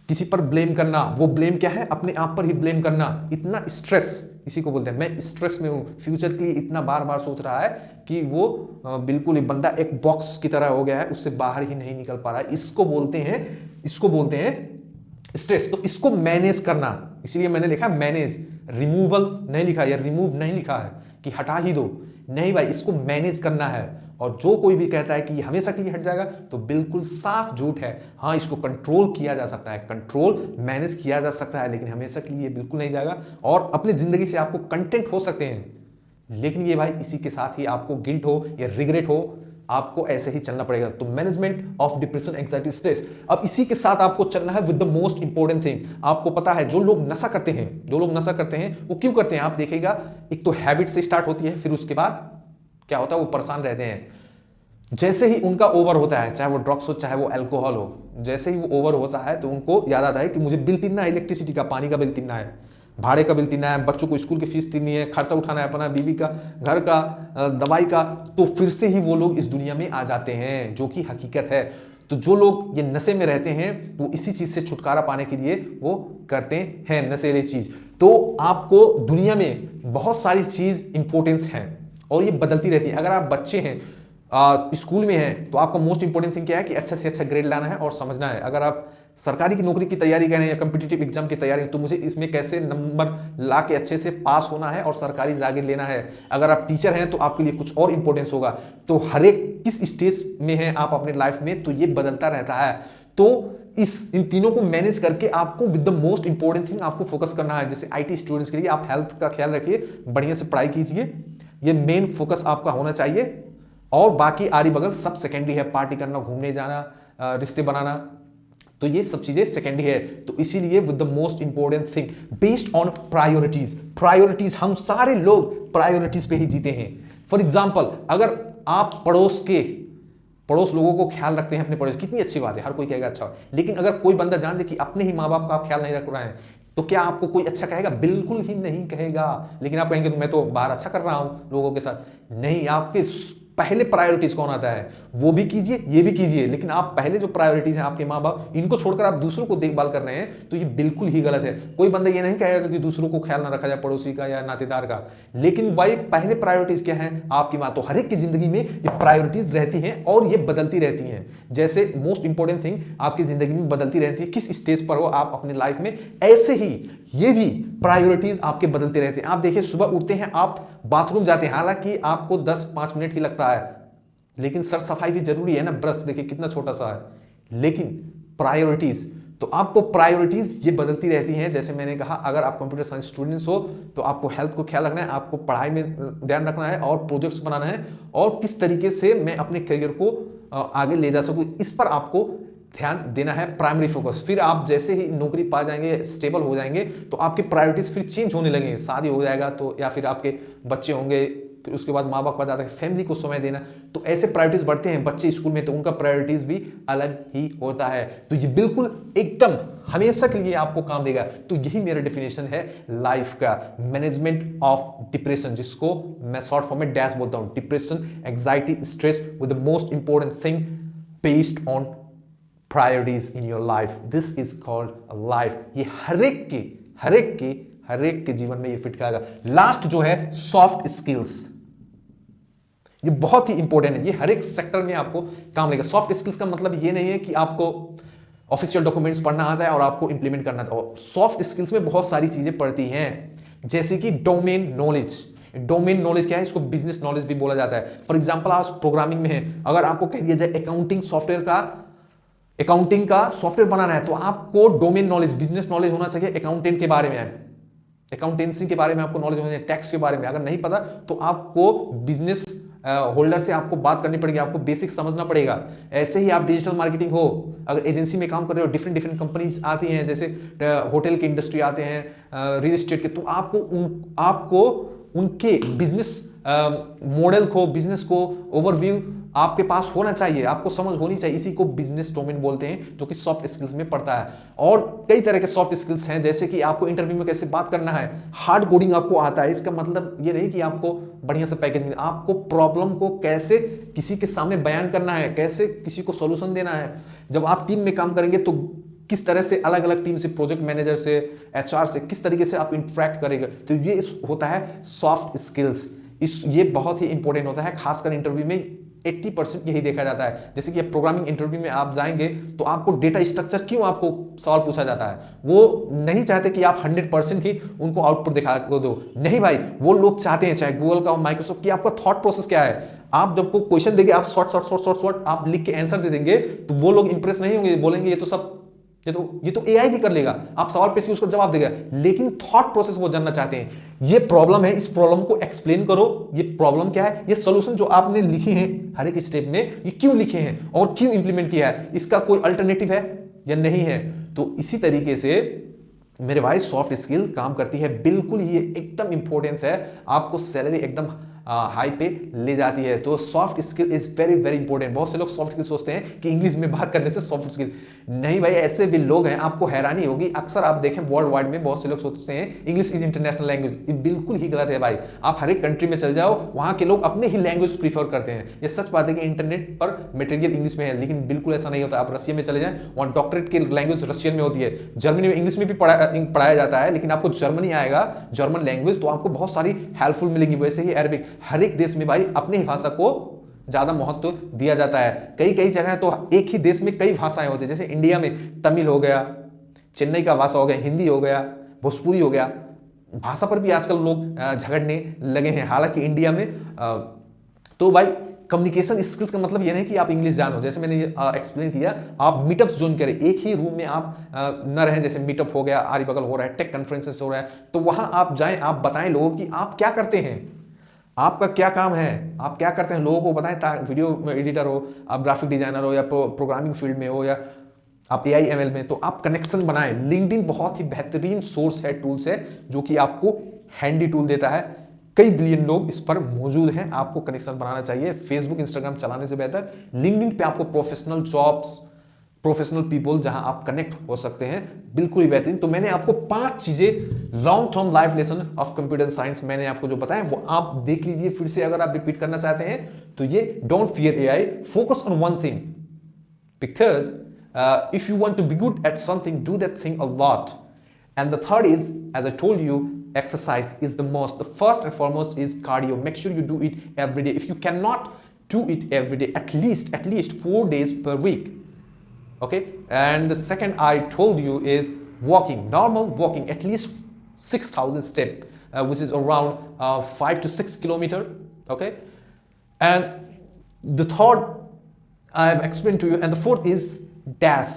S1: किसी पर ब्लेम करना। वो ब्लेम क्या है, अपने आप पर ही ब्लेम करना। इतना स्ट्रेस, इसी को बोलते हैं मैं स्ट्रेस में हूं, फ्यूचर के लिए इतना बार बार सोच रहा है कि वो बिल्कुल ही बंदा एक बॉक्स की तरह हो गया है, उससे बाहर ही नहीं निकल पा रहा है। इसको बोलते हैं स्ट्रेस। तो इसको मैनेज करना, इसलिए मैंने लिखा मैनेज, रिमूवल नहीं लिखा है या रिमूव नहीं लिखा है कि हटा ही दो, नहीं भाई, इसको मैनेज करना है। और जो कोई भी कहता है कि ये हमेशा के लिए हट जाएगा तो बिल्कुल साफ झूठ है। हाँ, इसको कंट्रोल किया जा सकता है, कंट्रोल मैनेज किया जा सकता है, लेकिन हमेशा के लिए बिल्कुल नहीं जाएगा। और अपनी जिंदगी से आपको कंटेंट हो सकते हैं, लेकिन ये भाई इसी के साथ ही आपको गिल्ट हो या रिग्रेट हो, आपको ऐसे ही चलना पड़ेगा। तो management of depression, anxiety, stress, अब इसी के साथ आपको चलना है with the most important thing. आपको पता है जो लोग नशा करते हैं वो क्यों करते हैं, आप देखिएगा, एक तो हैबिट से स्टार्ट होती है, फिर उसके बाद क्या होता है, वो परेशान रहते हैं। जैसे ही उनका ओवर होता है, चाहे वो ड्रग्स हो चाहे वो अल्कोहल हो, जैसे ही वो ओवर होता है तो उनको याद आता है कि मुझे बिल देना है, इलेक्ट्रिसिटी का, पानी का बिल देना है, भाड़े का बिल देना है, बच्चों को स्कूल की फीस देनी है, खर्चा उठाना है अपना, बीवी का, घर का, दवाई का। तो फिर से ही वो लोग इस दुनिया में आ जाते हैं, जो कि हकीकत है। तो जो लोग ये नशे में रहते हैं वो इसी चीज से छुटकारा पाने के लिए वो करते हैं नशेली चीज। तो आपको दुनिया में बहुत सारी चीज इंपॉर्टेंस है और ये बदलती रहती है। अगर आप बच्चे हैं, स्कूल में हैं, तो आपका मोस्ट इंपॉर्टेंट थिंग क्या है कि अच्छा से अच्छा ग्रेड लाना है और समझना है। अगर आप सरकारी की नौकरी की तैयारी कर रहे हैं या कॉम्पिटिटिव एग्जाम की तैयारी, तो मुझे इसमें कैसे नंबर ला के अच्छे से पास होना है और सरकारी जागीर लेना है। अगर आप टीचर हैं तो आपके लिए कुछ और इंपॉर्टेंस होगा। तो हर एक किस स्टेज में है आप अपने लाइफ में, तो ये बदलता रहता है। तो इन तीनों को मैनेज करके आपको with the most important thing आपको फोकस करना है। जैसे आईटी स्टूडेंट्स के लिए आप हेल्थ का ख्याल रखिए, बढ़िया से पढ़ाई कीजिए, ये मेन फोकस आपका होना चाहिए। और बाकी आरी बगल सब सेकेंडरी है, पार्टी करना, घूमने जाना, रिश्ते बनाना, तो ये सब चीजें सेकेंडरी है। तो इसीलिए with the most important thing based on priorities, हम सारे लोग प्रायोरिटीज पे ही जीते हैं। फॉर एग्जाम्पल, अगर आप पड़ोस लोगों को ख्याल रखते हैं, अपने पड़ोस, कितनी अच्छी बात है, हर कोई कहेगा अच्छा। लेकिन अगर कोई बंदा जान जाए कि अपने ही माँ बाप का आप ख्याल नहीं रख रहे हैं, तो क्या आपको कोई अच्छा कहेगा? बिल्कुल ही नहीं कहेगा। लेकिन आप कहेंगे मैं तो बाहर अच्छा कर रहा हूं लोगों के साथ। नहीं, आपके पहले प्रायोरिटीज कौन आता है, वो भी कीजिए, ये भी कीजिए, लेकिन आप पहले जो प्रायोरिटीज हैं आपके माँ बाप, इनको छोड़कर आप दूसरों को देखभाल कर रहे हैं, तो ये बिल्कुल ही गलत है। कोई बंदा ये नहीं कहेगा कि दूसरों को ख्याल ना रखा जाए, पड़ोसी का या नातेदार का, लेकिन भाई पहले प्रायोरिटीज क्या है, आपकी माँ। तो हर एक की जिंदगी में ये प्रायोरिटीज रहती हैं और ये बदलती रहती हैं। जैसे मोस्ट इंपॉर्टेंट थिंग आपकी जिंदगी में बदलती रहती है, किस स्टेज पर हो आप अपने लाइफ में, ऐसे ही ये भी प्रायोरिटीज आपके बदलते रहते हैं। आप देखिए, सुबह उठते हैं, आप बाथरूम जाते हैं, हालांकि आपको 10-5 मिनट ही लगता है, लेकिन सर सफाई भी जरूरी है ना, ब्रश देखिए कितना छोटा सा है। लेकिन प्रायोरिटीज, तो आपको प्रायोरिटीज ये बदलती रहती हैं। जैसे मैंने कहा, अगर आप कंप्यूटर साइंस स्टूडेंट्स हो तो आपको हेल्थ को ख्याल रखना है, आपको पढ़ाई में ध्यान रखना है और प्रोजेक्ट्स बनाना है, और किस तरीके से मैं अपने करियर को आगे ले जा सकूं, इस पर आपको ध्यान देना है, प्राइमरी फोकस। फिर आप जैसे ही नौकरी पा जाएंगे, स्टेबल हो जाएंगे, तो आपके प्रायोरिटीज फिर चेंज होने लगेंगे। शादी हो जाएगा तो, या फिर आपके बच्चे होंगे, फिर उसके बाद माँ बाप का जाता है, फैमिली को समय देना, तो ऐसे प्रायोरिटीज बढ़ते हैं। बच्चे स्कूल में, तो उनका प्रायोरिटीज भी अलग ही होता है। तो ये बिल्कुल एकदम हमेशा के लिए आपको काम देगा। तो यही मेरा डेफिनेशन है लाइफ का, मैनेजमेंट ऑफ डिप्रेशन, जिसको मैं शॉर्ट फॉर्म में डैश बोलता हूं। Depression, anxiety, stress with the most important thing based on priorities in your life, this is called life. ये हर एक के जीवन में ये फिट करेगा। लास्ट जो है सॉफ्ट स्किल्स, ये बहुत ही इंपॉर्टेंट है, ये हर एक सेक्टर में आपको काम लगेगा। सॉफ्ट स्किल्स का मतलब ये नहीं है कि आपको ऑफिशियल डॉक्यूमेंट्स पढ़ना आता है और आपको इंप्लीमेंट करना आता है। सॉफ्ट स्किल्स में बहुत सारी चीजें पड़ती हैं, जैसे कि डोमेन नॉलेज। डोमेन नॉलेज क्या है, इसको बिजनेस नॉलेज भी बोला जाता है। फॉर एग्जांपल, आप प्रोग्रामिंग में है, अगर आपको कह दिया जाए अकाउंटिंग का सॉफ्टवेयर बनाना है, तो आपको डोमेन नॉलेज, बिजनेस नॉलेज होना चाहिए। अकाउंटेंट के बारे में, अकाउंटेंसी के बारे में आपको नॉलेज होना चाहिए, टैक्स के बारे में। अगर नहीं पता तो आपको बिजनेस होल्डर से आपको बात करनी पड़ेगी, आपको बेसिक समझना पड़ेगा। ऐसे ही आप डिजिटल मार्केटिंग हो, अगर एजेंसी में काम कर रहे हो, डिफरेंट कंपनीज आती हैं, जैसे होटल की इंडस्ट्री आते हैं, रियल एस्टेट के, तो आपको उनके बिजनेस मॉडल को, बिजनेस को ओवरव्यू आपके पास होना चाहिए, आपको समझ होनी चाहिए। इसी को बिजनेस डोमेन बोलते हैं, जो कि सॉफ्ट स्किल्स में पड़ता है। और कई तरह के सॉफ्ट स्किल्स हैं, जैसे कि आपको इंटरव्यू में कैसे बात करना है, हार्ड कोडिंग आपको आता है। इसका मतलब ये नहीं कि आपको बढ़िया से पैकेज मिले, आपको प्रॉब्लम को कैसे किसी के सामने बयान करना है, कैसे किसी को सोल्यूशन देना है। जब आप टीम में काम करेंगे तो किस तरह से अलग अलग टीम से, प्रोजेक्ट मैनेजर से, एचआर से, किस तरीके से आप इंटरेक्ट करेंगे, तो ये होता है सॉफ्ट स्किल्स। ये बहुत ही इंपॉर्टेंट होता है, खासकर इंटरव्यू में। 80% यही देखा जाता है। जैसे कि प्रोग्रामिंग इंटरव्यू में आप जाएंगे तो आपको डेटा स्ट्रक्चर क्यों आपको सवाल पूछा जाता है, वो नहीं चाहते कि आप 100% ही उनको आउटपुट दिखा दो, नहीं भाई, वो लोग चाहते हैं, चाहे गूगल का हो, माइक्रोसॉफ्ट, कि आपका थॉट प्रोसेस क्या है। आप जब को क्वेश्चन देंगे, आप शॉर्ट आप लिख के आंसर दे देंगे, तो वो लोग इंप्रेस नहीं होंगे, बोलेंगे ये तो एआई भी कर लेगा, आप सवाल पे उसका जवाब देगा, लेकिन थॉट प्रोसेस वो जानना चाहते हैं। ये प्रॉब्लम है, इस प्रॉब्लम को एक्सप्लेन करो, ये प्रॉब्लम क्या है, ये सॉल्यूशन जो आपने लिखी है हर एक स्टेप में, ये क्यों लिखे हैं और क्यों इंप्लीमेंट किया है, इसका कोई अल्टरनेटिव है या नहीं है। तो इसी तरीके से मेरे भाई सॉफ्ट स्किल काम करती है, बिल्कुल ये एकदम इंपॉर्टेंस है, आपको सैलरी एकदम हाई पे ले जाती है। तो soft skill is very very important. बहुत से लोग सॉफ्ट स्किल सोचते हैं कि इंग्लिश में बात करने से सॉफ्ट स्किल, नहीं भाई, ऐसे भी लोग हैं, आपको हैरानी होगी, अक्सर आप देखें वर्ल्ड वाइड में बहुत से लोग सोचते हैं इंग्लिश इज इंटरनेशनल लैंग्वेज, ये बिल्कुल ही गलत है भाई। आप हर एक कंट्री में चल जाओ, वहां के लोग अपने ही लैंग्वेज प्रीफर करते हैं। ये सच बात है कि इंटरनेट पर मटेरियल इंग्लिश में है, लेकिन बिल्कुल ऐसा नहीं होता। आप रशिया में चले जाएं, वहां डॉक्टरेट की लैंग्वेज रशियन में होती है, जर्मनी में इंग्लिश में भी पढ़ाया जाता है, लेकिन आपको जर्मनी आएगा, जर्मन लैंग्वेज, तो आपको बहुत सारी हेल्पफुल मिलेगी। वैसे ही अरबिक, हर एक देश में भाई अपनी ही भाषा को ज्यादा महत्व दिया जाता है। कई कई जगह तो एक ही देश में कई भाषाएं होती है, जैसे इंडिया में तमिल हो गया, चेन्नई का भाषा हो गया, हिंदी हो गया, भोजपुरी हो गया, भाषा पर भी आजकल लोग झगड़ने लगे हैं। हालांकि इंडिया में तो भाई कम्युनिकेशन स्किल्स का मतलब ये नहीं कि आप इंग्लिश जानो, जैसे मैंने एक्सप्लेन किया, आप मीटअप्स ज्वाइन करें, एक ही रूम में आप न रहें, जैसे मीटअप हो गया, आरी बगल हो रहा है, टेक कॉन्फ्रेंसेस हो रहा है, तो वहां आप जाएं, आप बताएं लोगों की आप क्या करते हैं, आपका क्या काम है, आप क्या करते हैं, लोगों को बताएं। वीडियो एडिटर हो, आप ग्राफिक डिजाइनर हो, या प्रोग्रामिंग फील्ड में हो, या आप एआई एमएल में, तो आप कनेक्शन बनाएं। लिंक्डइन बहुत ही बेहतरीन सोर्स है, टूल्स है, जो कि आपको हैंडी टूल देता है। कई बिलियन लोग इस पर मौजूद हैं, आपको कनेक्शन बनाना चाहिए। फेसबुक इंस्टाग्राम चलाने से बेहतर लिंक्डइन पे आपको प्रोफेशनल जॉब्स, प्रोफेशनल पीपल जहां आप कनेक्ट हो सकते हैं, बिल्कुल ही बेहतरीन। तो मैंने आपको 5 चीजें long term life lesson of computer science मैंने आपको जो बताया वो आप देख लीजिए फिर से, अगर आप रिपीट करना चाहते हैं तो ये don't fear AI, focus on one thing, because if you want to be good at something, do that thing a lot. And the third is, as I told you, exercise is the most. The first and foremost is cardio. Make sure you do it every day. If you cannot do it every day, at least 4 days per week. Okay. And the second I told you is walking. Normal walking, at least 6,000 steps, which is around 5 to 6 kilometer. Okay. And the third I have explained to you, and the fourth is dash,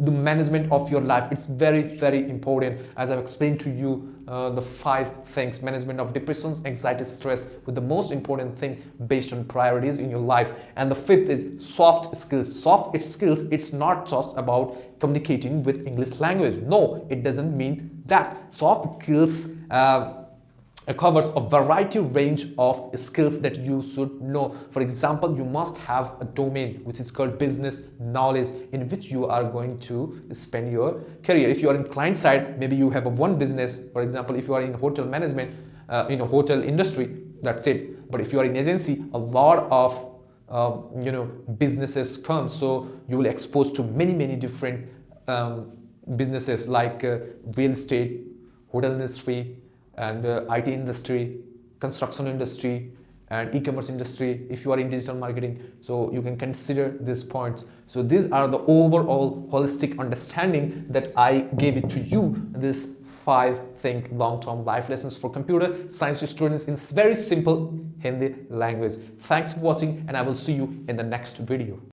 S1: the management of your life. It's very very important, as I've explained to you, the 5 things: management of depressions, anxiety, stress, with the most important thing based on priorities in your life. And the 5th is soft skills. Soft skills, it's not just about communicating with English language. No, it doesn't mean that. Soft skills covers a variety range of skills that you should know. For example, you must have a domain which is called business knowledge, in which you are going to spend your career. If you are in client side, maybe you have a one business. For example, if you are in hotel management, in a hotel industry, that's it. But if you are in agency, a lot of businesses come, so you will expose to many different businesses like real estate, hotel industry, and IT industry, construction industry, and e-commerce industry. If you are in digital marketing, so you can consider these points. So these are the overall holistic understanding that I gave it to you, this 5 think long-term life lessons for computer science students in very simple Hindi language. Thanks for watching, and I will see you in the next video.